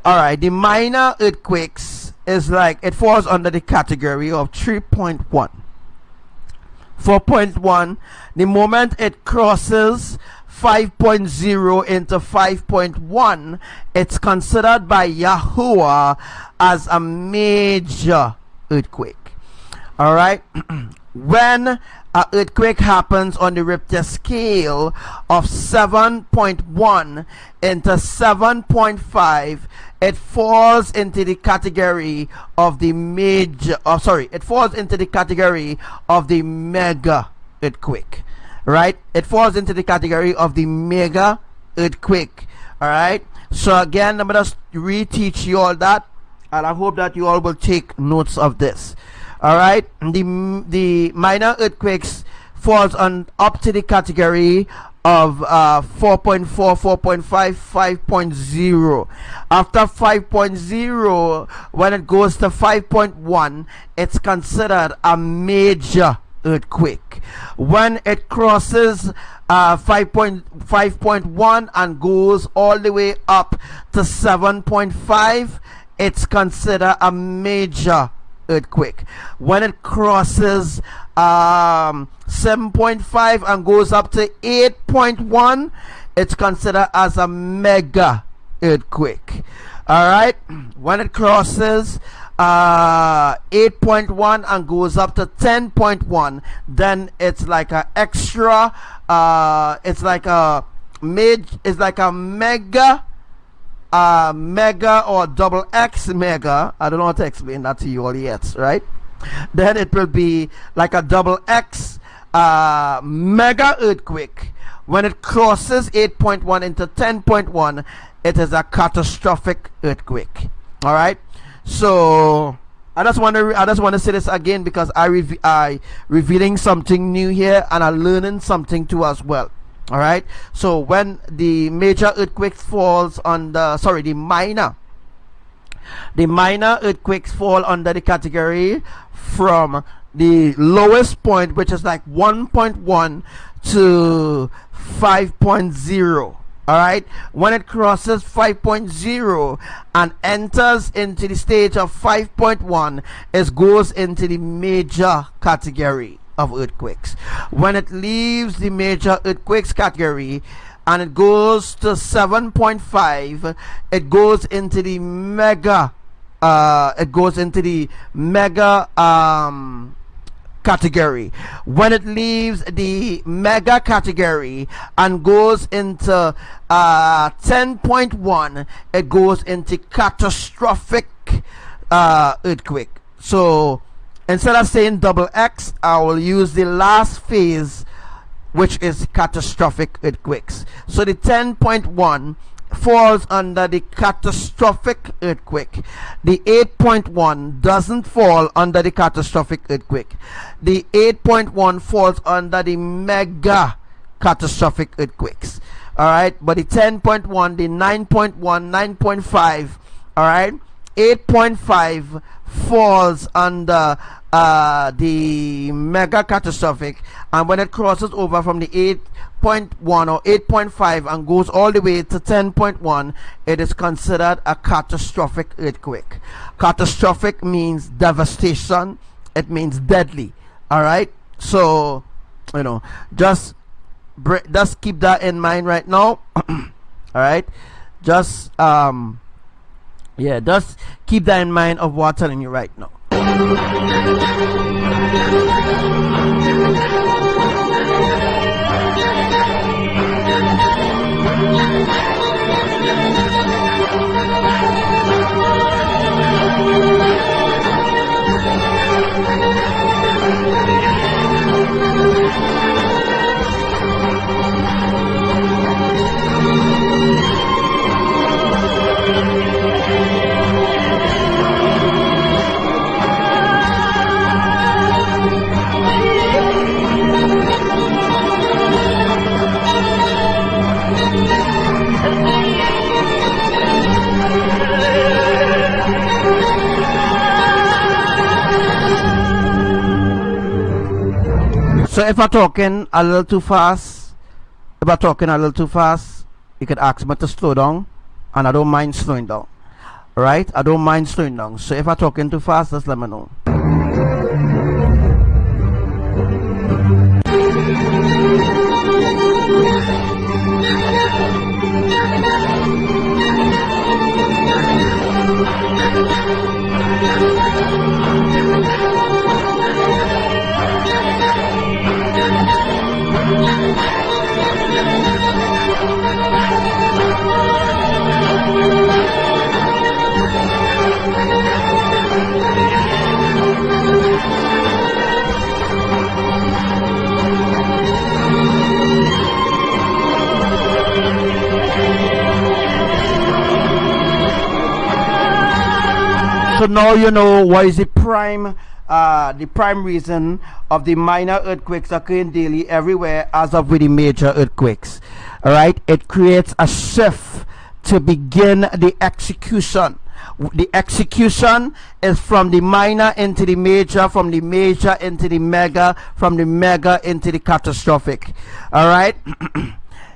Alright, the minor earthquakes is like, it falls under the category of 3.1. 4.1, the moment it crosses 5.0 into 5.1, it's considered by Yahuwah as a major earthquake. Alright, when an earthquake happens on the Richter scale of 7.1 into 7.5, it falls into the category of the it falls into the category of the mega earthquake. Right? It falls into the category of the mega earthquake. Alright? So again, I'm gonna reteach you all that, and I hope that you all will take notes of this. Alright, the minor earthquakes falls up to the category of 4.4, 4.5, 5.0. After 5.0, when it goes to 5.1, it's considered a major earthquake. When it crosses 5.1 and goes all the way up to 7.5, it's considered a major earthquake. When it crosses 7.5 and goes up to 8.1, it's considered as a mega earthquake. Alright, when it crosses 8.1 and goes up to 10.1, then it's like a extra, it's like a mega mega or double X mega. I don't know how to explain that to you all yet, right? Then it will be like a double X mega earthquake. When it crosses 8.1 into 10.1, it is a catastrophic earthquake. All right. So I just want to say this again, because I revealing something new here, and I'm learning something too as well. All right. So when the major earthquake falls on the minor earthquakes fall under the category from the lowest point, which is like 1.1 to 5.0. all right, when it crosses 5.0 and enters into the stage of 5.1, it goes into the major category of earthquakes. When it leaves the major earthquakes category and it goes to 7.5, it goes into the mega category. When it leaves the mega category and goes into 10.1, it goes into catastrophic earthquake. So instead of saying double X, I will use the last phase, which is catastrophic earthquakes. So the 10.1 falls under the catastrophic earthquake. The 8.1 doesn't fall under the catastrophic earthquake. The 8.1 falls under the mega catastrophic earthquakes. All right, but the 10.1, the 9.1, 9.5, all right, 8.5 falls under the mega catastrophic, and when it crosses over from the 8.1 or 8.5 and goes all the way to 10.1, it is considered a catastrophic earthquake. Catastrophic means devastation, it means deadly. All right, so you know, just keep that in mind right now. All right, just yeah, just keep that in mind of what I'm telling you right now. So if I'm talking a little too fast, you could ask me to slow down, and I don't mind slowing down. Alright, I don't mind slowing down. So if I'm talking too fast, just let me know. So now you know what is the prime reason of the minor earthquakes occurring daily everywhere as of with the major earthquakes. All right, it creates a shift to begin the execution. The execution is from the minor into the major, from the major into the mega, from the mega into the catastrophic. All right.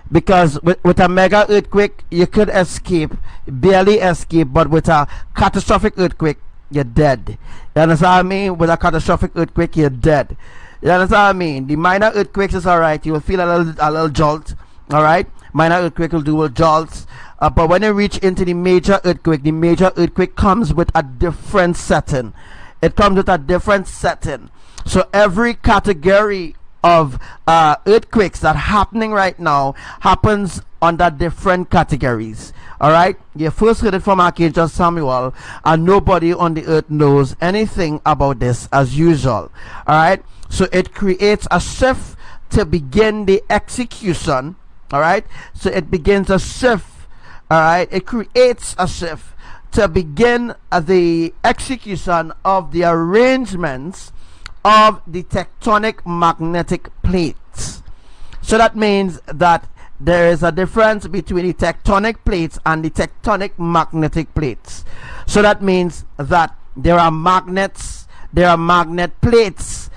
Because with a mega earthquake you could escape, barely escape, but with a catastrophic earthquake you're dead. You understand what I mean? With a catastrophic earthquake you're dead. You understand what I mean? The minor earthquakes is alright, you will feel a little jolt. Alright, minor earthquake will do with jolts, but when you reach into the major earthquake comes with a different setting. It comes with a different setting. So every category of earthquakes that happening right now happens under different categories. All right, you first heard it from Archangel Samuel, and nobody on the earth knows anything about this as usual. All right, so it creates a shift to begin the execution. All right, so it begins a shift. All right, it creates a shift to begin the execution of the arrangements of the tectonic magnetic plates. So that means that there is a difference between the tectonic plates and the tectonic magnetic plates. So that means that there are magnets, there are magnet plates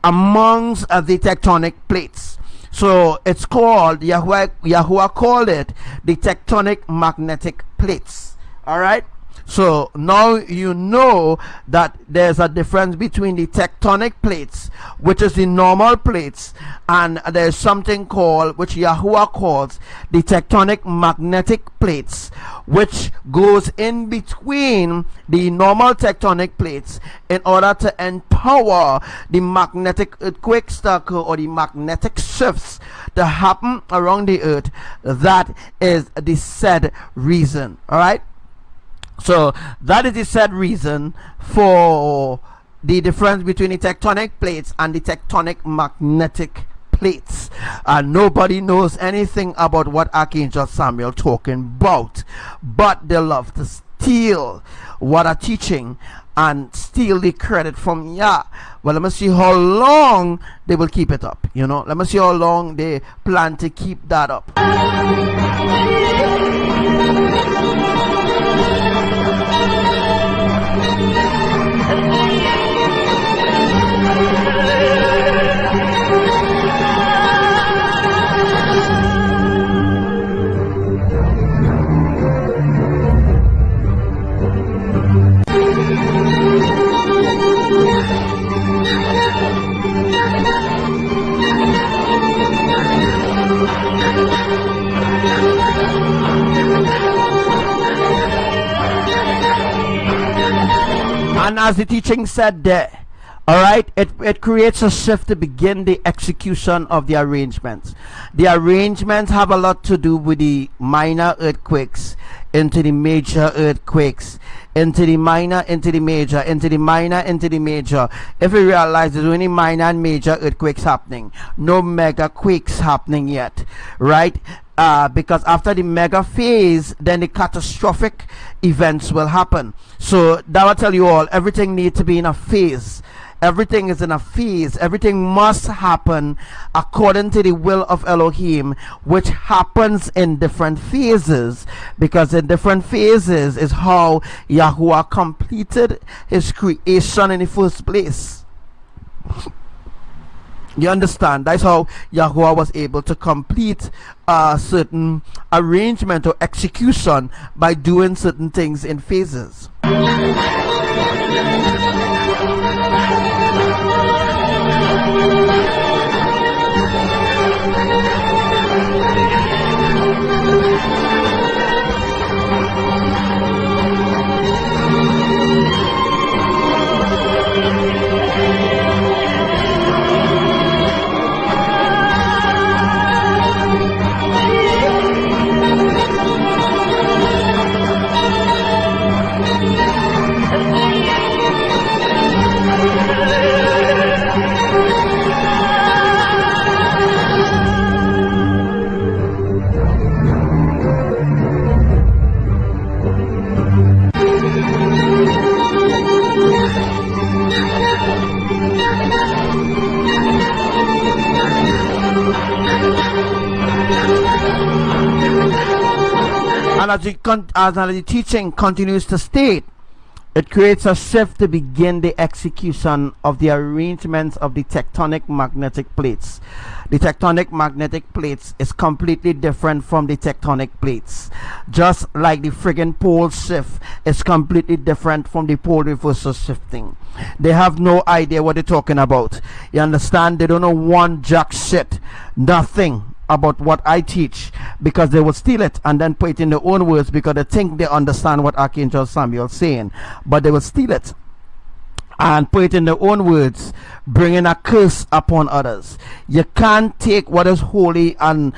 amongst the tectonic plates. So it's called, Yahuwah called it the tectonic magnetic plates. All right. So now you know that there's a difference between the tectonic plates, which is the normal plates, and there's something called, which Yahuwah calls, the tectonic magnetic plates, which goes in between the normal tectonic plates in order to empower the magnetic earthquakes to occur, or the magnetic shifts to happen around the earth. That is the said reason. All right. So that is the said reason for the difference between the tectonic plates and the tectonic magnetic plates, and nobody knows anything about what Archangel Samuel talking about, but they love to steal what are teaching and steal the credit from Yah. Well, let me see how long they will keep it up. Let me see how long they plan to keep that up. And as the teaching said there, all right, it creates a shift to begin the execution of the arrangements. The arrangements have a lot to do with the minor earthquakes into the major earthquakes, into the minor, into the major, into the minor, into the major. If we realize there's only minor and major earthquakes happening, no mega quakes happening yet, right? Because after the mega phase, then the catastrophic events will happen. So that will tell you all, everything needs to be in a phase. Everything is in a phase. Everything must happen according to the will of Elohim, which happens in different phases, because in different phases is how Yahuwah completed his creation in the first place. You understand? That's how Yahuwah was able to complete certain arrangement or execution by doing certain things in phases. And as the teaching continues to state, it creates a shift to begin the execution of the arrangements of the tectonic magnetic plates. The tectonic magnetic plates is completely different from the tectonic plates. Just like the friggin' pole shift is completely different from the pole reversal shifting. They have no idea what they're talking about. You understand? They don't know one jack shit. Nothing about what I teach, because they will steal it and then put it in their own words, because they think they understand what Archangel Samuel is saying, but they will steal it and put it in their own words, bringing a curse upon others. You can't take what is holy and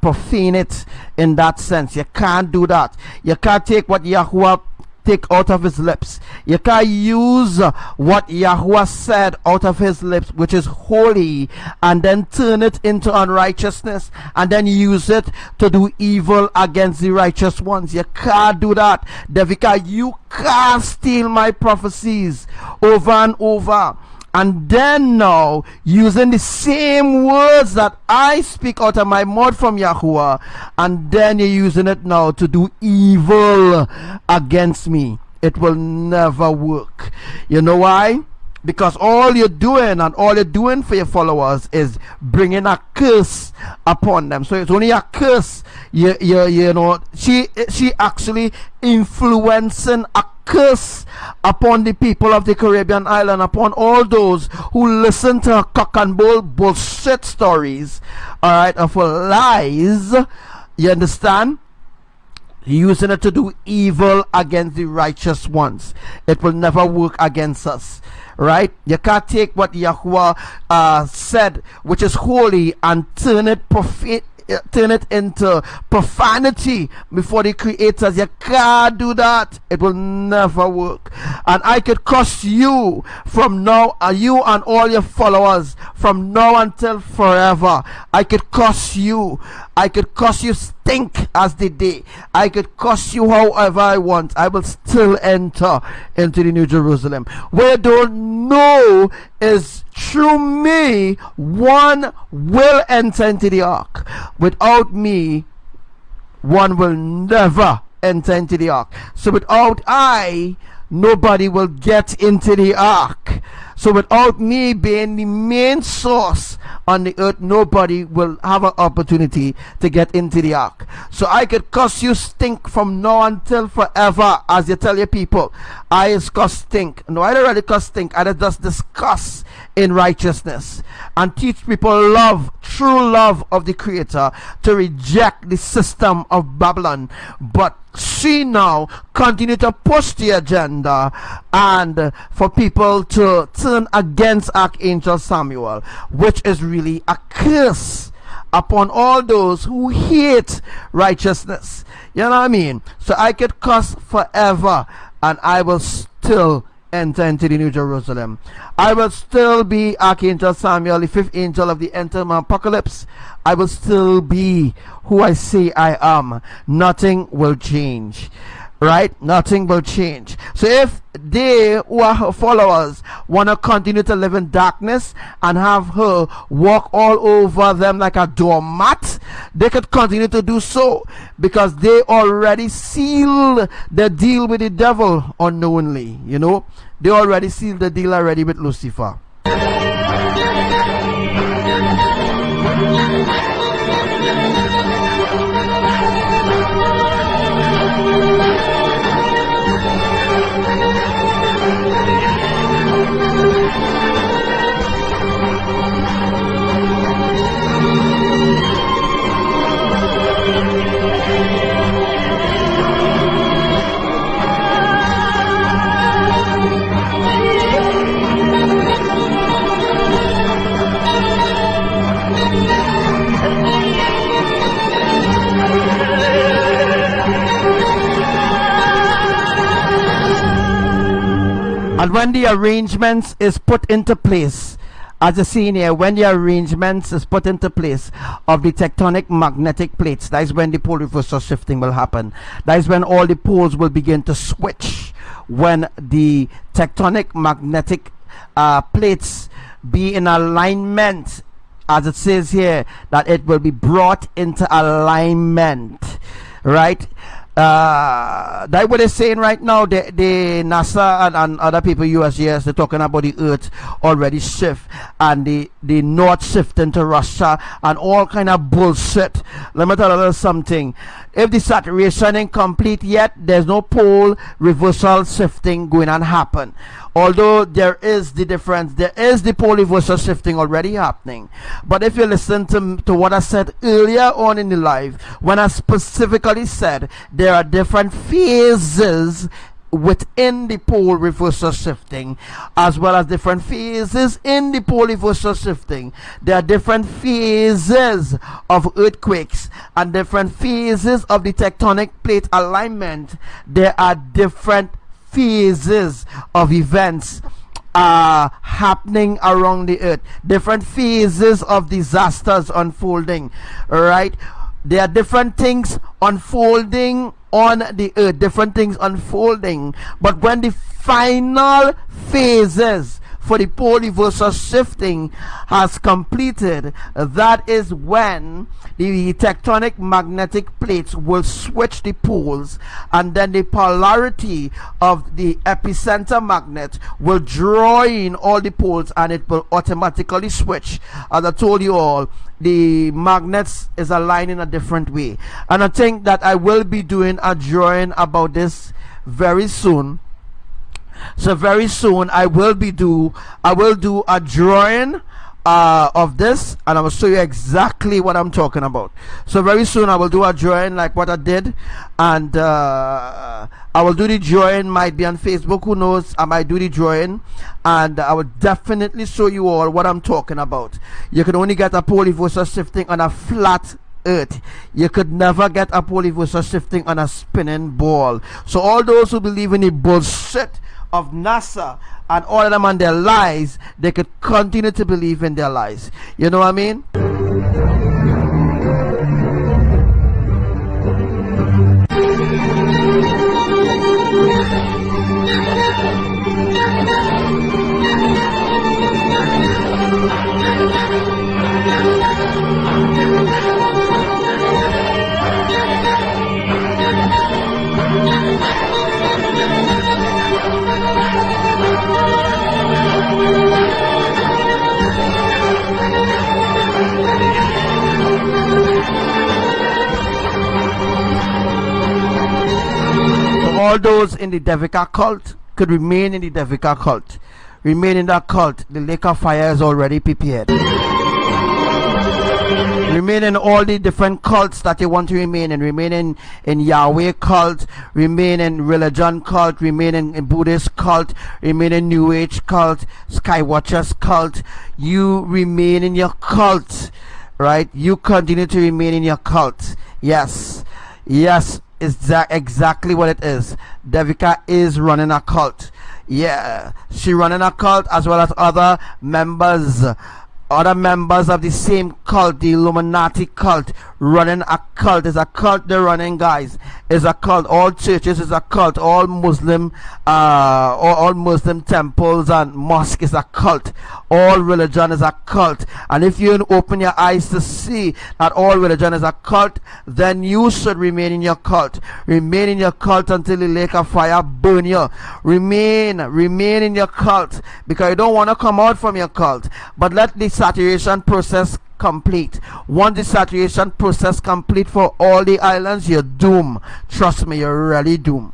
profane it in that sense. You can't do that. You can't take what Yahuwah take out of his lips. You can't use what Yahuwah said out of his lips, which is holy, and then turn it into unrighteousness and then use it to do evil against the righteous ones. You can't do that. Devika, you can't steal my prophecies over and over, and then now using the same words that I speak out of my mouth from Yahuwah, and then you're using it now to do evil against me. It will never work. You know why? Because all you're doing and all you're doing for your followers is bringing a curse upon them. So it's only a curse. You know, she actually influencing a curse upon the people of the Caribbean island, upon all those who listen to her cock and bull bullshit stories, all right, of lies. You understand? Using it to do evil against the righteous ones. It will never work against us, right? You can't take what Yahuwah said, which is holy, and turn it turn it into profanity before the creators. You can't do that. It will never work. And I could curse you from now, you and all your followers, from now until forever. I could curse you. I could curse you stink as the day. I could curse you however I want. I will still enter into the New Jerusalem. What I don't know is through me, one will enter into the ark. Without me, one will never enter into the ark. So without I, nobody will get into the ark. So without me being the main source on the earth, nobody will have an opportunity to get into the ark. So I could curse you stink from now until forever, as you tell your people. I is cuss stink. No, I don't really cuss stink. I just discuss in righteousness and teach people love, true love of the Creator, to reject the system of Babylon. But see now, continue to push the agenda and for people to turn against Archangel Samuel, which is really a curse upon all those who hate righteousness. You know what I mean? So I could curse forever and I will still enter into the New Jerusalem. I will still be Archangel Samuel, the fifth angel of the end time apocalypse. I will still be who I say I am. Nothing will change. Right? Nothing will change. So if they who are her followers want to continue to live in darkness and have her walk all over them like a doormat, they could continue to do so, because they already sealed the deal with the devil unknowingly. You know, they already sealed the deal already with Lucifer. And when the arrangements is put into place, as you see in here, when the arrangements is put into place of the tectonic magnetic plates, that is when the pole reversal shifting will happen. That is when all the poles will begin to switch. When the tectonic magnetic plates be in alignment, as it says here, that it will be brought into alignment, right? That's what they're saying right now. The NASA and other people, USGS, they're talking about the Earth already shift, and the North shift into Russia and all kind of bullshit. Let me tell you a little something. If the saturation ain't complete yet, there's no pole reversal shifting going on happen. Although there is the difference, there is the pole reversal shifting already happening. But if you listen to what I said earlier on in the live, when I specifically said there are different phases within the pole reversal shifting, as well as different phases in the pole reversal shifting. There are different phases of earthquakes and different phases of the tectonic plate alignment. There are different phases of events happening around the earth, different phases of disasters unfolding, right? There are different things unfolding on the earth, different things unfolding. But when the final phases for the pole reversal shifting has completed, that is when the tectonic magnetic plates will switch the poles, and then the polarity of the epicenter magnet will draw in all the poles, and it will automatically switch. As I told you all, the magnets is aligned in a different way, and I think that I will be doing a drawing about this very soon. So very soon I will do a drawing of this, and I will show you exactly what I'm talking about. So very soon I will do a drawing like what I did, and I will do the drawing, might be on Facebook, who knows. I might do the drawing, and I will definitely show you all what I'm talking about. You can only get a pole reversal shifting on a flat earth. You could never get a pole reversal shifting on a spinning ball. So all those who believe in the bullshit of NASA and all of them and their lies, they could continue to believe in their lies. You know what I mean? All those in the Devika cult could remain in the Devika cult. Remain in that cult. The lake of fire is already prepared. Remain in all the different cults that you want to remain in. Remain in Yahweh cult. Remain in religion cult. Remain in Buddhist cult. Remain in New Age cult. Skywatchers cult. You remain in your cult. Right? You continue to remain in your cult. Yes. Yes. Is that exactly what it is? Devika is running a cult. Yeah, she running a cult as well as other members of the same cult, the Illuminati cult, running a cult. Is a cult they're running, guys. Is a cult. All churches is a cult. All Muslim temples and mosques is a cult. All religion is a cult. And if you open your eyes to see that all religion is a cult, then you should remain in your cult. Remain in your cult until the lake of fire burn you. Remain in your cult, because you don't want to come out from your cult. But let the saturation process complete. Once the saturation process complete for all the islands, you're doomed. Trust me, you're really doomed.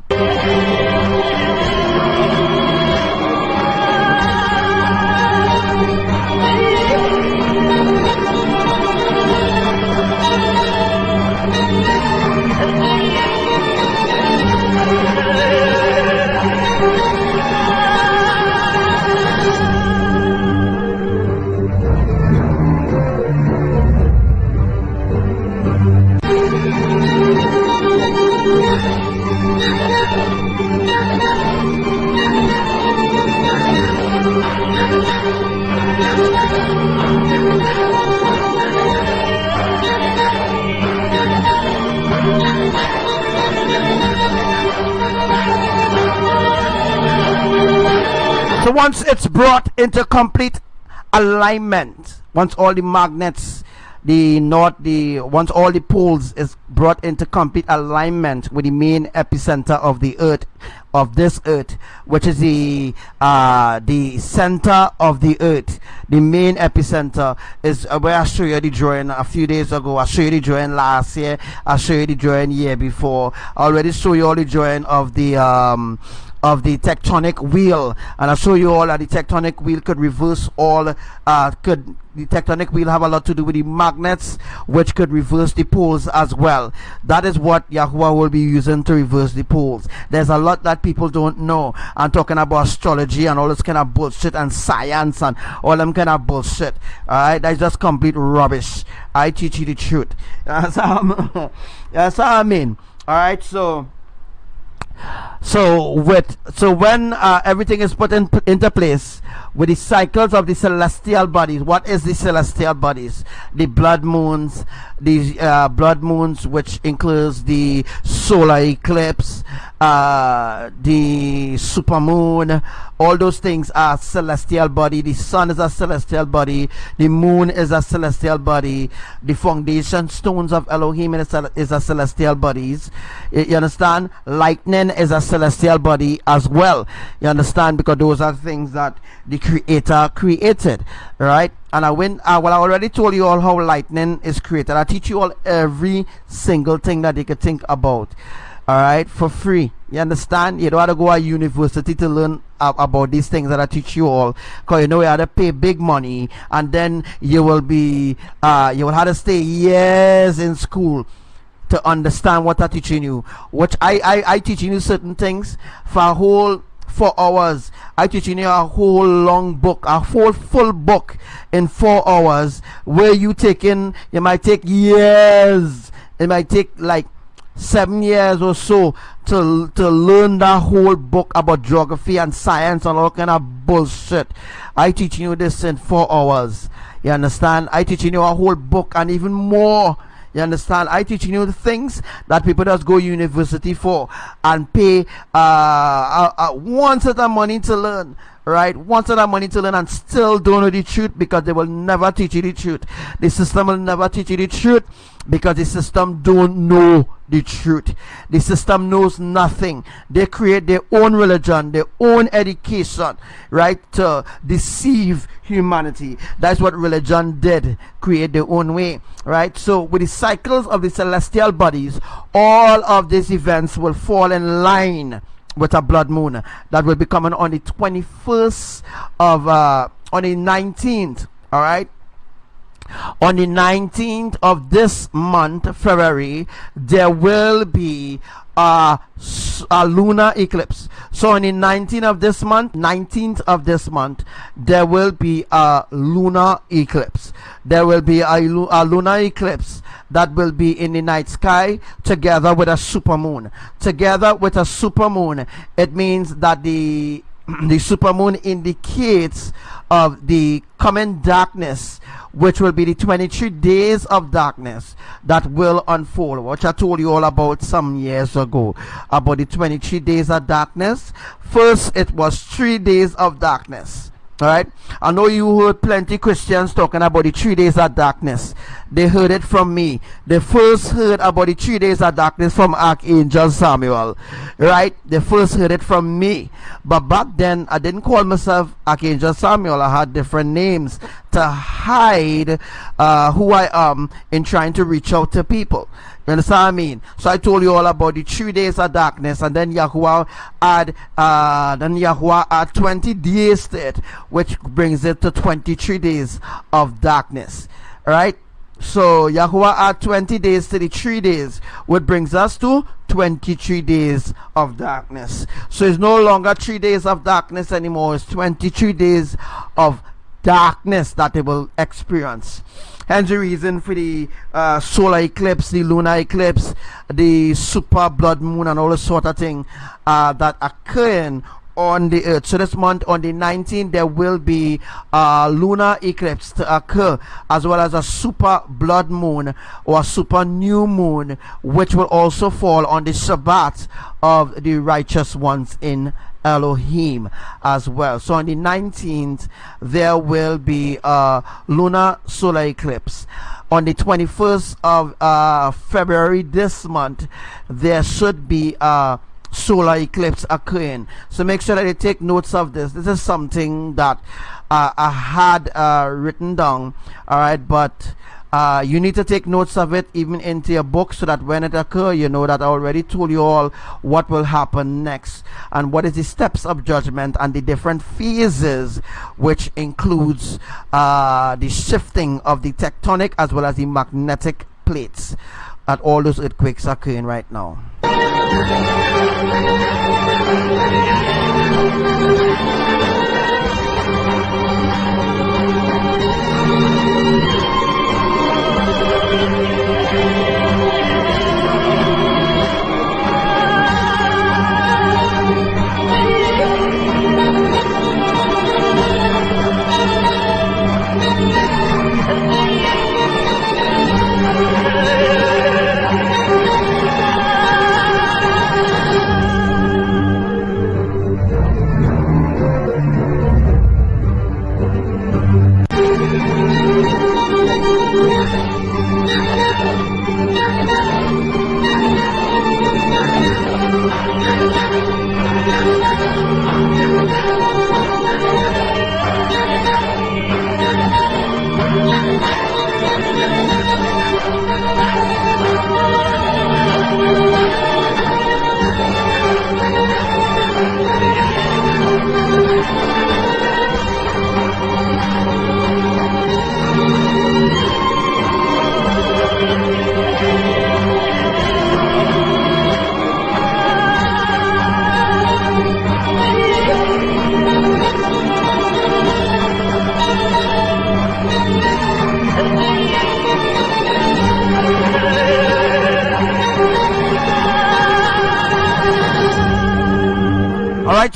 So once it's brought into complete alignment, once all the magnets, once all the poles is brought into complete alignment with the main epicenter of the earth, of this earth, which is the center of the earth. The main epicenter is where I showed you the drawing a few days ago. I showed you the drawing last year. I showed you the drawing year before. I already showed you all the drawing of the tectonic wheel, and I show you all that the tectonic wheel could reverse all the tectonic wheel have a lot to do with the magnets, which could reverse the poles as well. That is what Yahuwah will be using to reverse the poles. There's a lot that people don't know. I'm talking about astrology and all this kind of bullshit, and science and all them kind of bullshit. Alright, that's just complete rubbish. I teach you the truth. That's what I mean. Alright, so when everything is put into place with the cycles of the celestial bodies. What is the celestial bodies? The blood moons, which includes the solar eclipse, the supermoon. All those things are celestial body. The sun is a celestial body. The moon is a celestial body. The foundation stones of Elohim is a celestial bodies. You understand? Lightning is a celestial body as well. You understand? Because those are things that the Creator created, right? And I already told you all how lightning is created. I teach you all every single thing that you could think about, all right, for free. You understand? You don't have to go to university to learn about these things that I teach you all, because you know you have to pay big money, and then you will have to stay years in school to understand what I'm teaching you. Which I teaching you certain things for 4 hours. I teaching you a whole long book, a whole full book in 4 hours, where you might take years. It might take like 7 years or so to learn that whole book about geography and science and all kind of bullshit. I teaching you this in 4 hours. You understand? I teaching you a whole book and even more. You understand? I teaching you the things that people just go university for and pay one set of money to learn. Right? One set of money to learn and still don't know the truth, because they will never teach you the truth. The system will never teach you the truth, because the system don't know the truth. The system knows nothing. They create their own religion, their own education, right, to deceive humanity. That's what religion did, create their own way, right? So with the cycles of the celestial bodies, all of these events will fall in line with a blood moon that will be coming on the 21st of on the 19th. All right, on the 19th of this month, February, there will be a lunar eclipse. So on the 19th of this month, there will be a lunar eclipse. There will be a lunar eclipse that will be in the night sky together with a supermoon. Together with a supermoon, it means that the supermoon indicates of the coming darkness, which will be the 23 days of darkness that will unfold, which I told you all about some years ago, about the 23 days of darkness. First, it was 3 days of darkness. All right, I know you heard plenty Christians talking about the 3 days of darkness. They heard it from me. They first heard about the 3 days of darkness from Archangel Samuel, right? They first heard it from me. But back then, I didn't call myself Archangel Samuel. I had different names to hide who I am in trying to reach out to people. You understand what I mean? So I told you all about the 3 days of darkness, and then Yahuwah add 20 days to it, which brings it to 23 days of darkness. Alright? So Yahuwah add 20 days to the 3 days, which brings us to 23 days of darkness. So it's no longer 3 days of darkness anymore. It's 23 days of darkness that they will experience. Hence the reason for the solar eclipse, the lunar eclipse, the super blood moon, and all the sort of thing that occurring on the earth. So this month on the 19th, there will be a lunar eclipse to occur, as well as a super blood moon or a super new moon, which will also fall on the Shabbat of the righteous ones in Elohim as well. So on the 19th, there will be a lunar solar eclipse. On the 21st of February this month, there should be a solar eclipse occurring. So make sure that you take notes of this. This is something that I had written down, all right, but you need to take notes of it even into your book, so that when it occurs, you know that I already told you all what will happen next and what is the steps of judgment and the different phases, which includes the shifting of the tectonic as well as the magnetic plates at all those earthquakes occurring right now.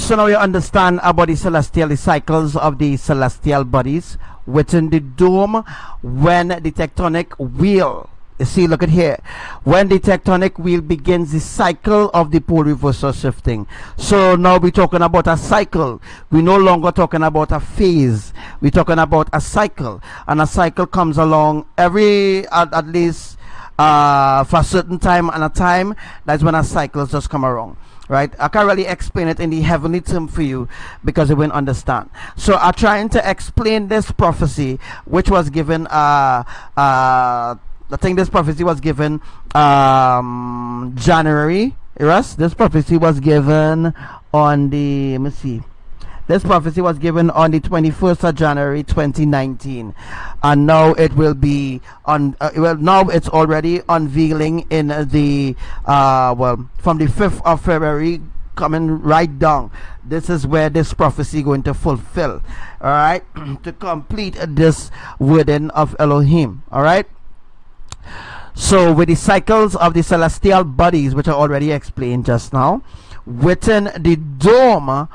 So now you understand about the cycles of the celestial bodies within the dome. When the tectonic wheel, you see, look at here, when the tectonic wheel begins the cycle of the pole reversal shifting. So now we're talking about a cycle. We're no longer talking about a phase. We're talking about a cycle, and a cycle comes along every at least for a certain time, and a time that's when a cycle just come around. Right, I can't really explain it in the heavenly term for you because you won't understand. So I'm trying to explain this prophecy, which was given. I think this prophecy was given January. Yes, this prophecy was given on the. Let me see. This prophecy was given on the 21st of January 2019, and now it will be on. Well, now it's already unveiling in the well, from the 5th of February coming right down. This is where this prophecy going to fulfill. All right, to complete this wording of Elohim. All right. So with the cycles of the celestial bodies, which I already explained just now, within the dome,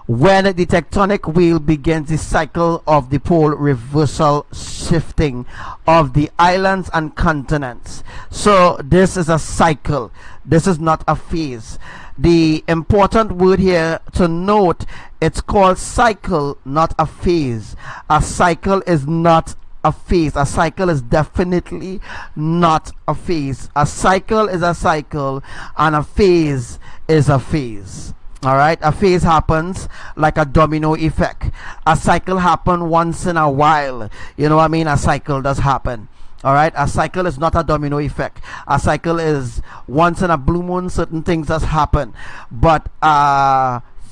when the tectonic wheel begins the cycle of the pole reversal shifting of the islands and continents. So this is a cycle. This is not a phase. The important word here to note, it's called cycle, not a phase. A cycle is not a phase. A cycle is definitely not a phase. A cycle is a cycle, and a phase is a phase. All right, a phase happens like a domino effect. A cycle happens once in a while. You know what I mean? A cycle does happen. All right, a cycle is not a domino effect. A cycle is once in a blue moon, certain things does happen. But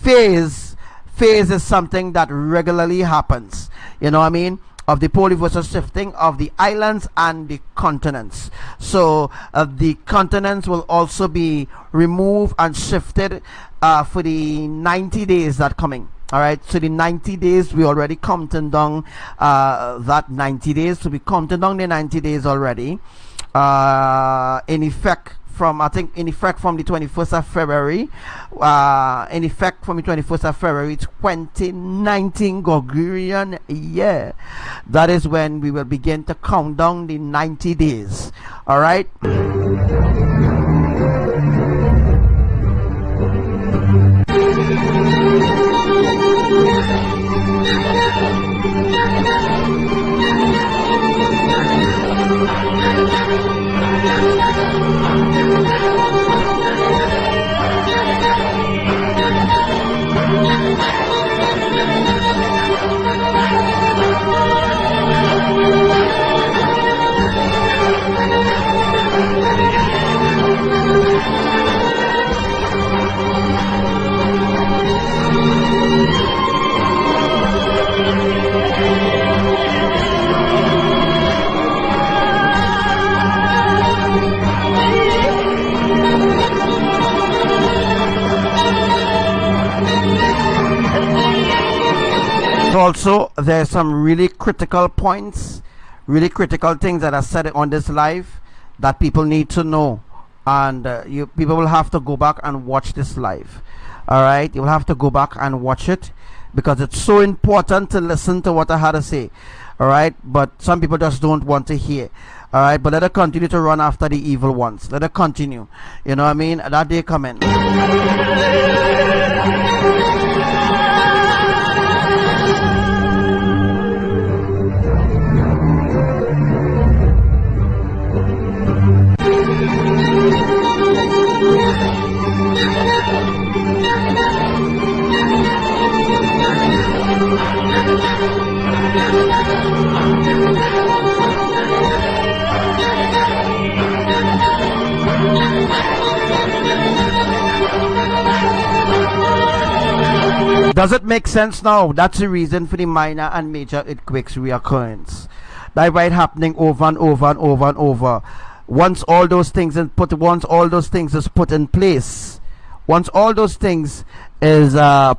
phase is something that regularly happens. You know what I mean? Of the pole reversal shifting of the islands and the continents. So the continents will also be removed and shifted for the 90 days that coming. All right, so the 90 days, we already counting down that 90 days. So we counting down the 90 days already in effect from, I think, in effect from the 21st of February, in effect from the 21st of February 2019 Gregorian year. That is when we will begin to count down the 90 days. All right. Also, there's some really critical points, really critical things that are said on this live that people need to know, and people will have to go back and watch this live. All right, you'll have to go back and watch it because it's so important to listen to what I had to say. All right, but some people just don't want to hear. All right, but let us continue to run after the evil ones. Let us continue. You know what I mean? That day coming. Does it make sense now? That's the reason for the minor and major earthquakes reoccurrence. That right happening over and over and over and over. Once all those things is put in place, once all those things is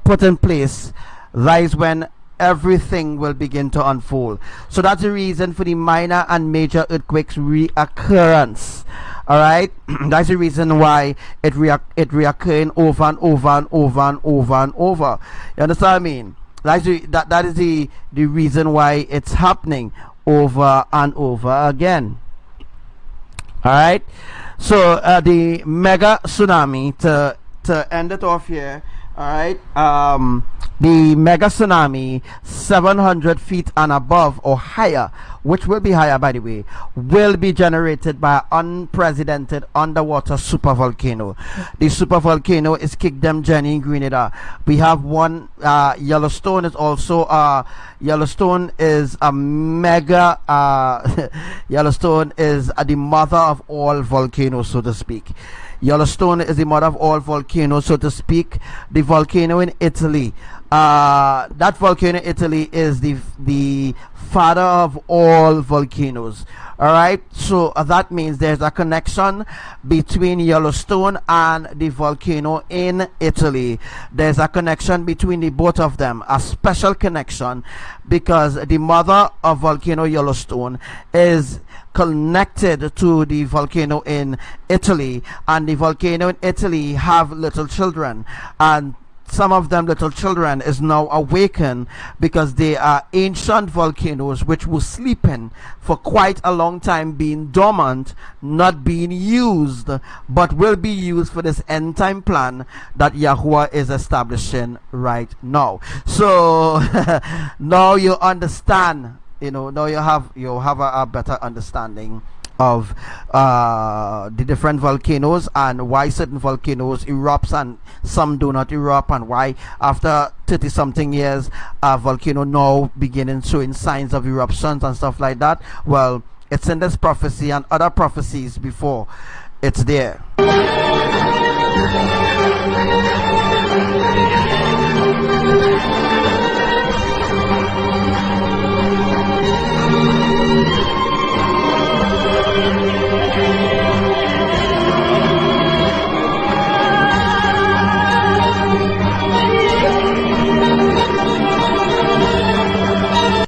put in place, that is when everything will begin to unfold. So that's the reason for the minor and major earthquakes reoccurrence. All right, that's the reason why it reoccurring over and over and over and over and over. You understand what I mean? That is the reason why it's happening over and over again. All right, so the mega tsunami, to end it off here. All right, the mega tsunami 700 feet and above or higher, which will be higher by the way, will be generated by an unprecedented underwater supervolcano. The supervolcano is Kingdom Jenny in Grenada. We have one, Yellowstone is also Yellowstone is a mega Yellowstone is the mother of all volcanoes, so to speak. Yellowstone is the mother of all volcanoes, so to speak. The volcano in Italy, that volcano in Italy is the father of all volcanoes. All right, so that means there's a connection between Yellowstone and the volcano in Italy. There's a connection between the both of them, a special connection, because the mother of volcano Yellowstone is connected to the volcano in Italy, and the volcano in Italy have little children, and some of them little children is now awakened because they are ancient volcanoes which were sleeping for quite a long time, being dormant, not being used, but will be used for this end time plan that Yahuwah is establishing right now. So now you understand, you know, now you have a better understanding of the different volcanoes and why certain volcanoes erupts and some do not erupt, and why after 30 something years a volcano now beginning showing signs of eruptions and stuff like that. Well, it's in this prophecy and other prophecies before. It's there.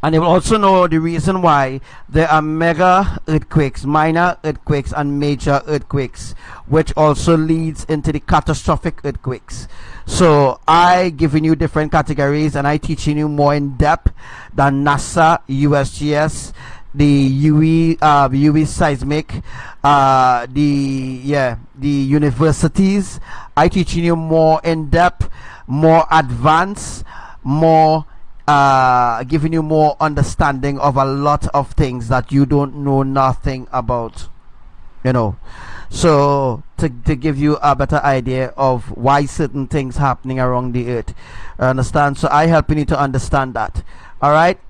And you will also know the reason why there are mega earthquakes, minor earthquakes, and major earthquakes, which also leads into the catastrophic earthquakes. So I giving you different categories, and I teaching you more in depth than NASA, USGS, the UE seismic, the universities. I teaching you more in depth, more advanced, more giving you more understanding of a lot of things that you don't know nothing about, you know. So to give you a better idea of why certain things happening around the earth, understand? So I helping you to understand that. All right.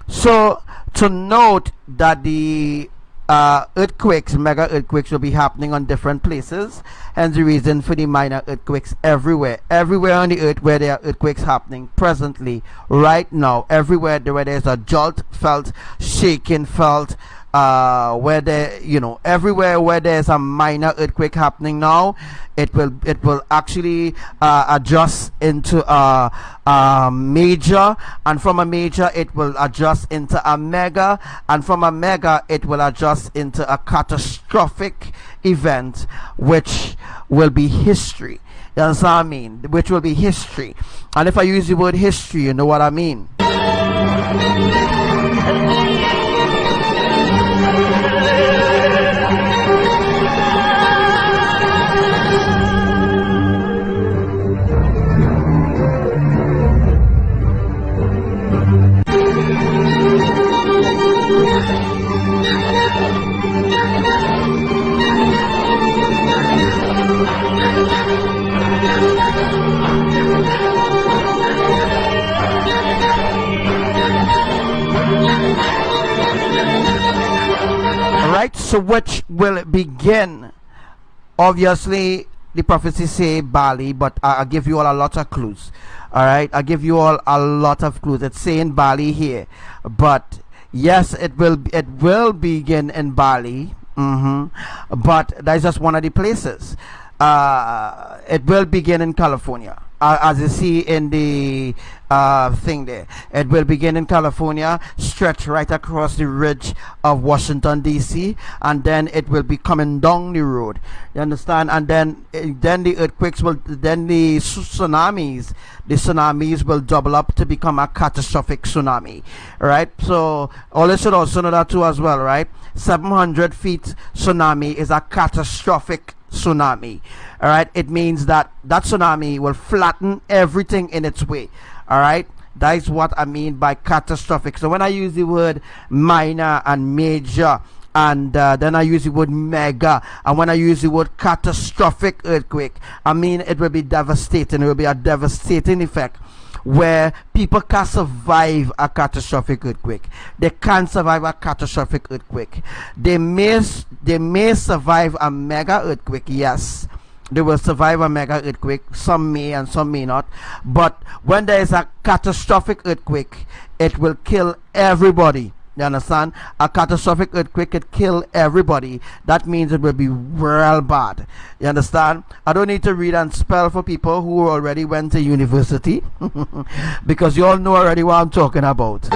So to note that the earthquakes, mega earthquakes, will be happening on different places, and the reason for the minor earthquakes everywhere on the earth where there are earthquakes happening presently, right now, everywhere where there's a jolt felt, shaking felt, where there, you know, everywhere where there's a minor earthquake happening now, it will actually adjust into a major, and from a major it will adjust into a mega, and from a mega it will adjust into a catastrophic event, which will be history. You understand what I mean? Which will be history. And if I use the word history, you know what I mean. Right, so which will begin, obviously the prophecies say Bali, but I'll give you all a lot of clues. All right, I'll give you all a lot of clues. It's saying Bali here, but yes, it will begin in Bali, but that's just one of the places. It will begin in California, as you see in the thing there. It will begin in California, stretch right across the ridge of Washington DC, and then it will be coming down the road. You understand? And then the earthquakes will, then the tsunamis will double up to become a catastrophic tsunami. Right? So all you should also know that too as well, right? 700 feet tsunami is a catastrophic tsunami. All right, it means that that tsunami will flatten everything in its way. All right, that is what I mean by catastrophic. So when I use the word minor and major, and then I use the word mega, and when I use the word catastrophic earthquake, I mean it will be devastating. It will be a devastating effect where people can survive a catastrophic earthquake. They can't survive a catastrophic earthquake. They may survive a mega earthquake. Yes, they will survive a mega earthquake. Some may and some may not. But when there is a catastrophic earthquake, it will kill everybody. You understand? A catastrophic earthquake could kill everybody. That means it will be real bad. You understand? I don't need to read and spell for people who already went to university because you all know already what I'm talking about.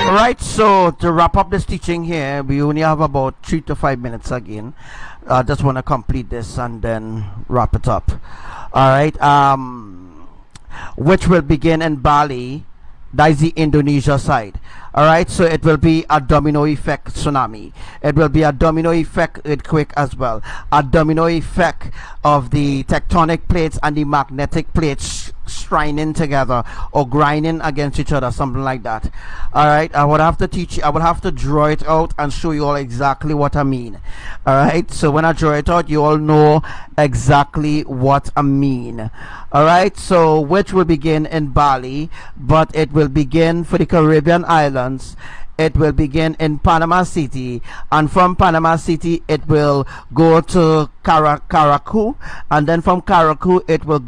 Alright, so to wrap up this teaching here, we only have about 3 to 5 minutes again. I just want to complete this and then wrap it up. Alright, which will begin in Bali. That is the Indonesia side. Alright, so it will be a domino effect tsunami. It will be a domino effect earthquake as well. A domino effect of the tectonic plates and the magnetic plates strining together or grinding against each other, something like that. Alright, I would have to teach you, I would have to draw it out and show you all exactly what I mean. Alright, so when I draw it out, you all know exactly what I mean. Alright, so which will begin in Bali, but it will begin for the Caribbean islands. It will begin in Panama City, and from Panama City it will go to Caracu, and then from Caracu it will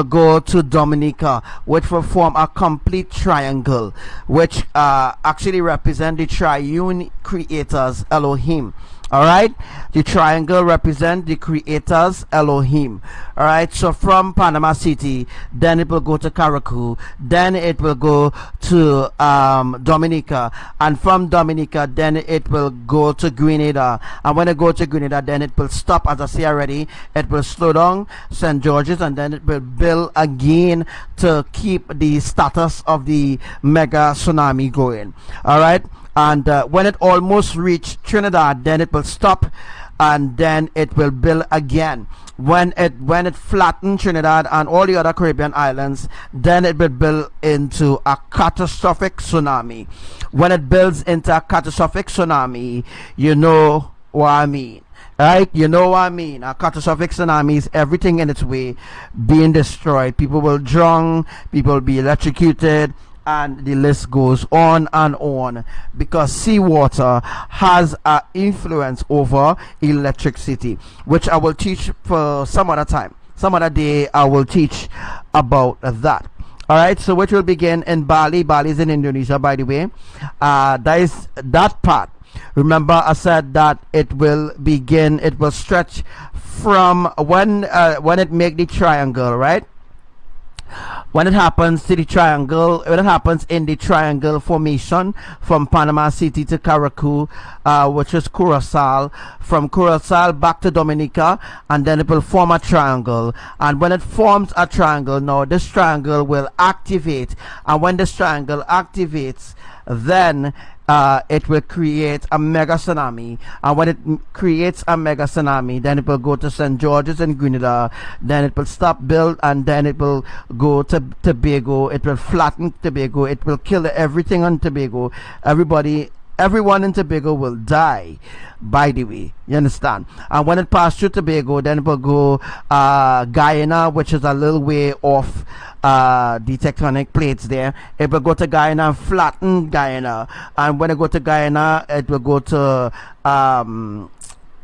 go to Dominica, which will form a complete triangle, which actually represent the triune creators Elohim. Alright, the triangle represents the creators Elohim. Alright, so from Panama City, then it will go to Caracu, then it will go to Dominica, and from Dominica then it will go to Grenada, and when it go to Grenada then it will stop, as I say already, it will slow down St. George's, and then it will build again to keep the status of the mega tsunami going. Alright, and when it almost reached Trinidad, then it will stop, and then it will build again. When it flattens Trinidad and all the other Caribbean islands, then it will build into a catastrophic tsunami. When it builds into a catastrophic tsunami, you know what I mean. Right, you know what I mean. A catastrophic tsunami is everything in its way being destroyed. People will drown, people will be electrocuted, and the list goes on and on, because seawater has an influence over electricity, which I will teach for some other time. Some other day I will teach about that. Alright, so which will begin in Bali. Bali is in Indonesia, by the way. That is that part. Remember I said that it will begin, it will stretch from when it make the triangle, right? When it happens to the triangle, when it happens in the triangle formation from Panama City to Caracu, which is Curacao, from Curacao back to Dominica, and then it will form a triangle. And when it forms a triangle, now this triangle will activate, and when this triangle activates, then it will create a mega tsunami, and when it creates a mega tsunami, then it will go to St. George's and Grenada, then it will stop, build, and then it will go to Tobago. It will flatten Tobago, it will kill everything on Tobago. Everybody everyone in Tobago will die, by the way. You understand? And when it passes through Tobago, then it will go Guyana, which is a little way off the tectonic plates there. It will go to Guyana and flatten Guyana. And when it go to Guyana, it will go to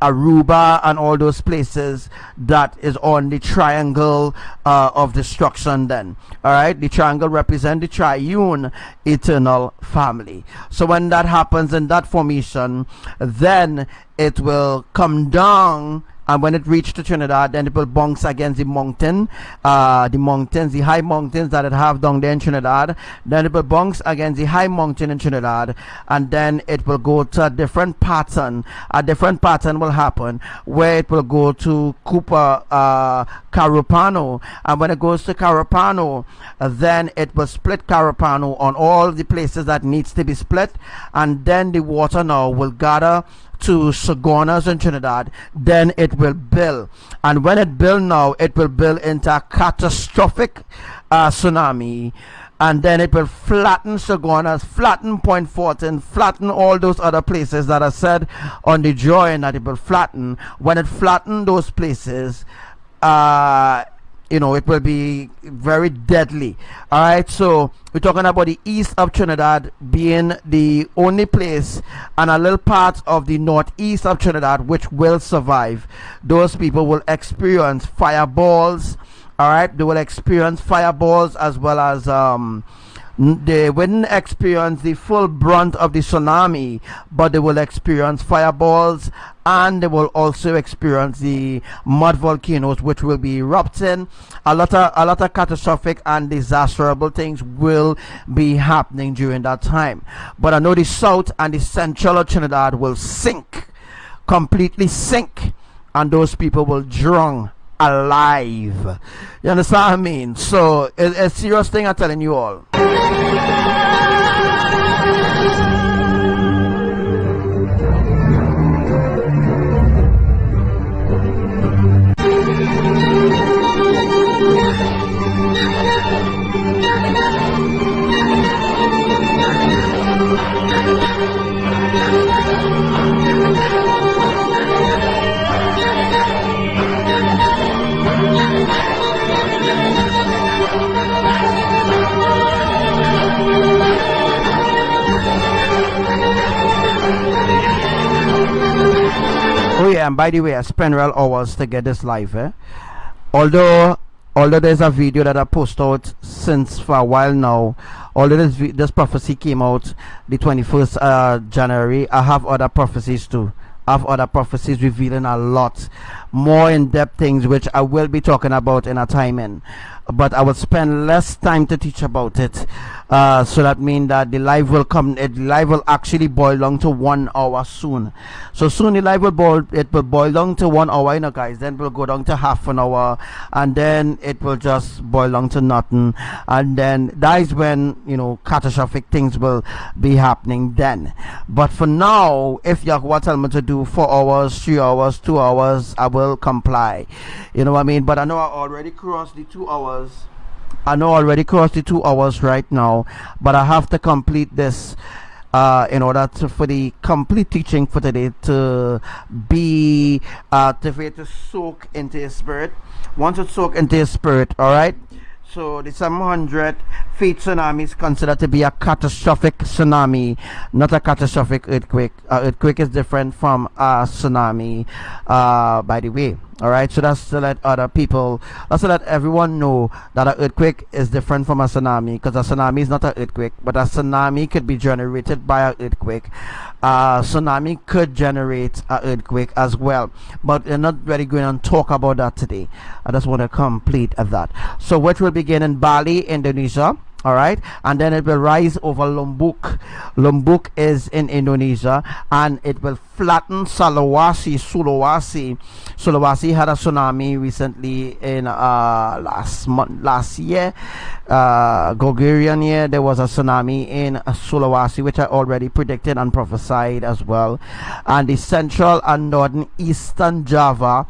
Aruba and all those places that is on the triangle of destruction then. Alright, the triangle represent the triune eternal family. So when that happens in that formation, then it will come down, and when it reaches to Trinidad, then it will bounce against the mountain, the high mountains that it have down there in Trinidad. Then it will bounce against the high mountain in Trinidad, and then it will go to a different pattern. A different pattern will happen where it will go to Cooper, Carupano, and when it goes to Carupano, then it will split Carupano on all the places that needs to be split, and then the water now will gather to Sagonas in Trinidad. Then it will build, and when it build now, it will build into a catastrophic tsunami, and then it will flatten Sagonas, flatten Point Fortin, flatten all those other places that are said on the drawing that it will flatten. When it flatten those places, you know, it will be very deadly. All right, so we're talking about the east of Trinidad being the only place, and a little part of the northeast of Trinidad which will survive. Those people will experience fireballs. All right, they will experience fireballs, as well as they wouldn't experience the full brunt of the tsunami, but they will experience fireballs, and they will also experience the mud volcanoes which will be erupting. A lot of catastrophic and disastrous things will be happening during that time. But I know the south and the central of Trinidad will sink, completely sink, and those people will drown alive. You understand what I mean? So it's a serious thing, I'm telling you all. Oh yeah, and by the way, I spent real hours to get this live, although there's a video that I posted out since for a while now. Although this prophecy came out the 21st January, I have other prophecies too. I have other prophecies revealing a lot more in-depth things which I will be talking about in a timing, but I will spend less time to teach about it. So that means that the live will come, the live will actually boil down to 1 hour soon. So soon the live will boil down to 1 hour, you know guys. Then we'll go down to half an hour, and then it will just boil down to nothing, and then that is when, you know, catastrophic things will be happening then. But for now, if Yahuwah tell me to do 4 hours, 3 hours, 2 hours, I will comply. You know what I mean? But I know I already crossed the 2 hours. I know I already crossed the 2 hours right now, but I have to complete this in order for the complete teaching for today to be to soak into his spirit. Once it soak into his spirit, all right. So the 700 feet tsunami is considered to be a catastrophic tsunami, not a catastrophic earthquake. Earthquake is different from a tsunami, by the way. All right, so that's to let other people, that's to let everyone know that an earthquake is different from a tsunami, because a tsunami is not an earthquake, but a tsunami could be generated by an earthquake. Tsunami could generate an earthquake as well, but we're not really going to talk about that today. I just want to complete that. So which will begin in Bali, Indonesia. All right, and then it will rise over Lombok. Lombok is in Indonesia, and it will flatten Sulawesi. Sulawesi had a tsunami recently in last year, Gregorian year. There was a tsunami in Sulawesi, which I already predicted and prophesied as well. And the central and northern eastern Java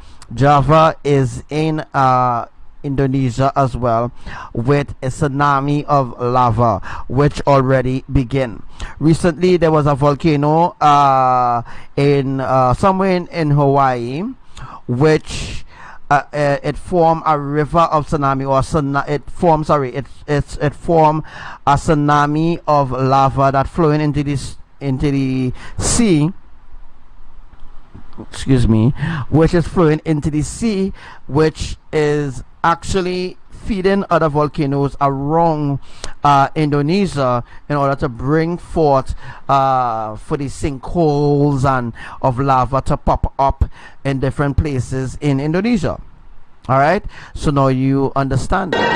is in Indonesia as well, with a tsunami of lava which already began. Recently there was a volcano in somewhere in Hawaii, which it formed a river of tsunami, or it formed a tsunami of lava that flowing into the sea, excuse me, which is flowing into the sea, which is actually feeding other volcanoes around Indonesia in order to bring forth for the sinkholes and of lava to pop up in different places in Indonesia. All right, so now you understand that.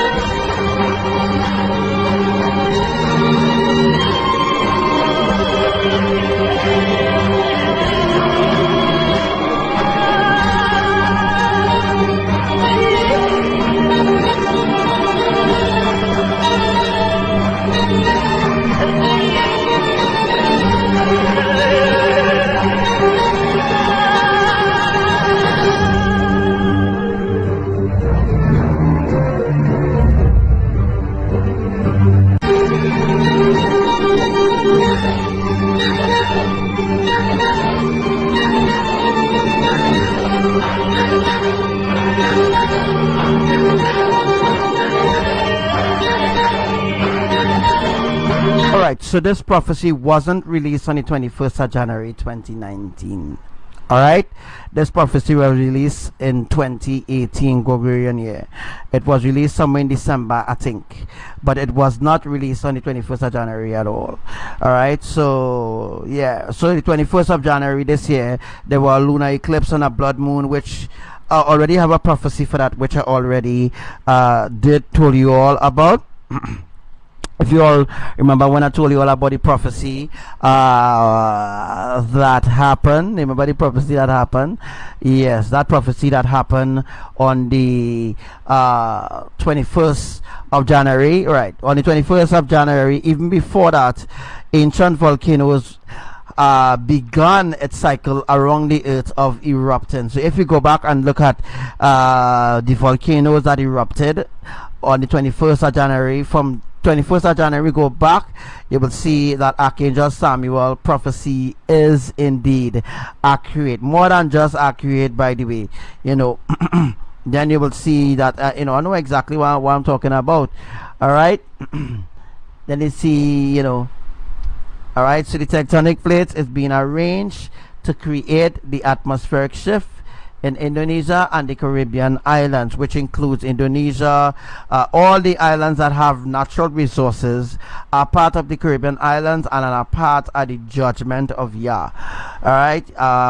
Alright, so this prophecy wasn't released on the 21st of January 2019. Alright, this prophecy was released in 2018 Gregorian year. It was released somewhere in December, I think, but it was not released on the 21st of January at all. Alright, so yeah, so the 21st of January this year, there were a lunar eclipse and a blood moon, which I already have a prophecy for that, which I already told you all about. If you all remember when I told you all about the prophecy that happened, remember the prophecy that happened? Yes, that prophecy that happened on the 21st of January, right? On the 21st of January, even before that, ancient volcanoes begun its cycle around the earth of erupting. So if you go back and look at the volcanoes that erupted on the 21st of January, from 21st of January go back, you will see that Archangel Samuel prophecy is indeed accurate, more than just accurate, by the way, you know. Then you will see that you know, I know exactly what I'm talking about. All right. Then you see, you know, all right, so the tectonic plates is being arranged to create the atmospheric shift in Indonesia and the Caribbean islands, which includes Indonesia. All the islands that have natural resources are part of the Caribbean islands and are part of the judgment of Yah. All right,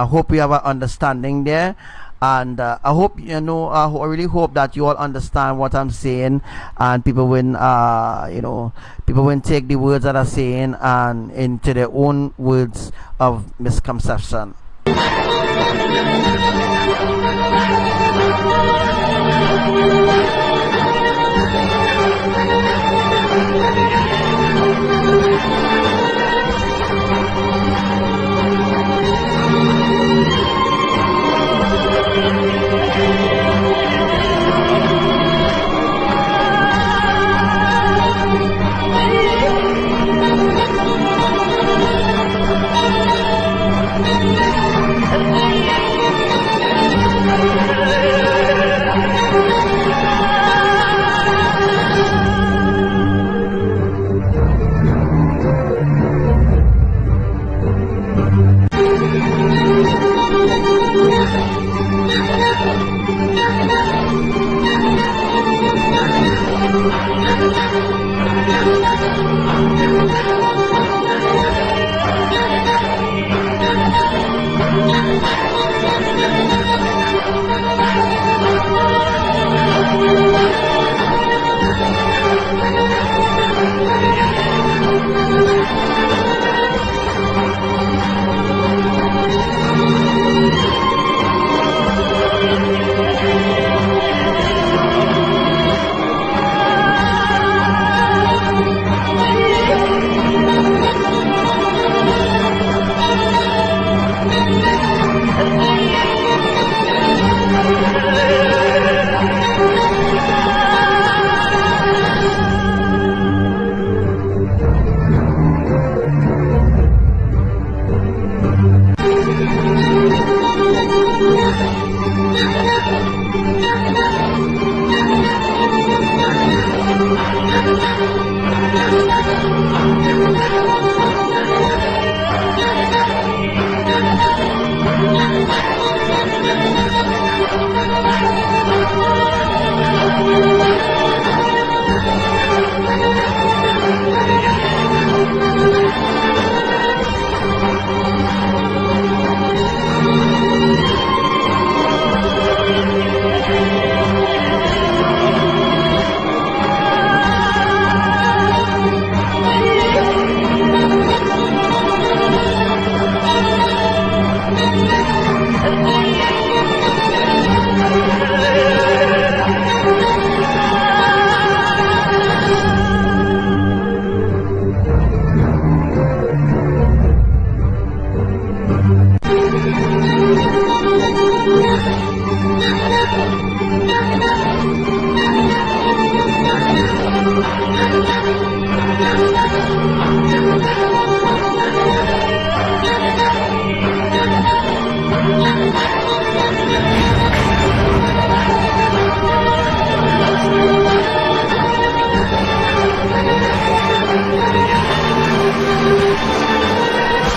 hope you have an understanding there, and I hope you know, I really hope that you all understand what I'm saying, and people will you know, people will take the words that I'm saying and into their own words of misconception.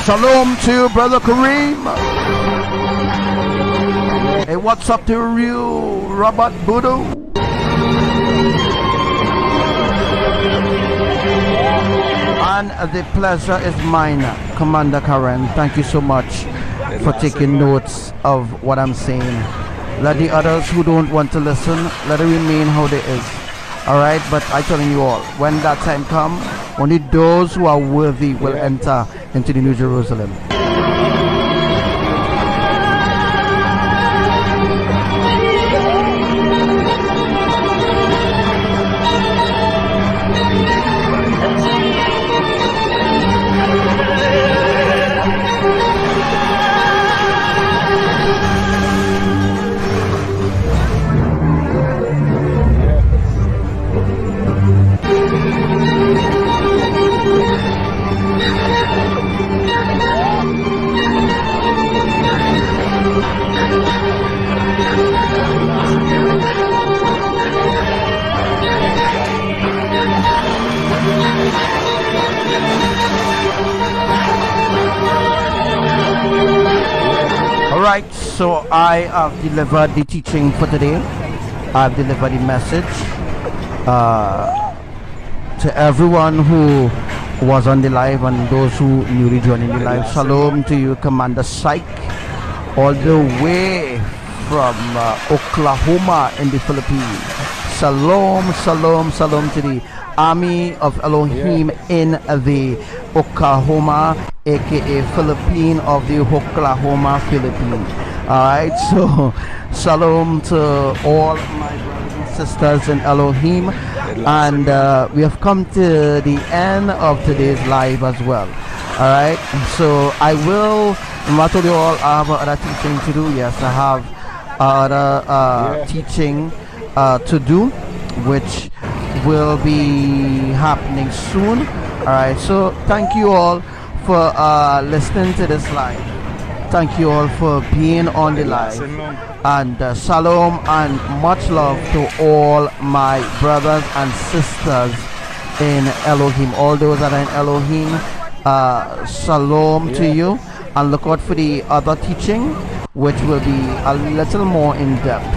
Shalom to you, Brother Kareem. Hey, what's up to you, Robert Budo? And the pleasure is mine, Commander Karen. Thank you so much for taking notes of what I'm saying. Let the others who don't want to listen, let it remain how it is. Alright, but I'm telling you all, when that time comes, only those who are worthy will enter into the New Jerusalem. Alright, so I have delivered the teaching for today. I've delivered the message to everyone who was on the live and those who newly joining the live. Shalom to you, Commander Syke, all the way from Oklahoma in the Philippines. Shalom, shalom, shalom to the Army of Elohim in the Oklahoma, aka Philippine of the Oklahoma, Philippines. Alright, so shalom to all my brothers and sisters in Elohim, and we have come to the end of today's live as well. Alright, so I will, not only all I have other teaching to do, yes, I have other teaching to do, which will be happening soon. Alright, so thank you all for listening to this live. Thank you all for being on the live, and shalom and much love to all my brothers and sisters in Elohim, all those that are in Elohim. Shalom to you, and look out for the other teaching, which will be a little more in depth.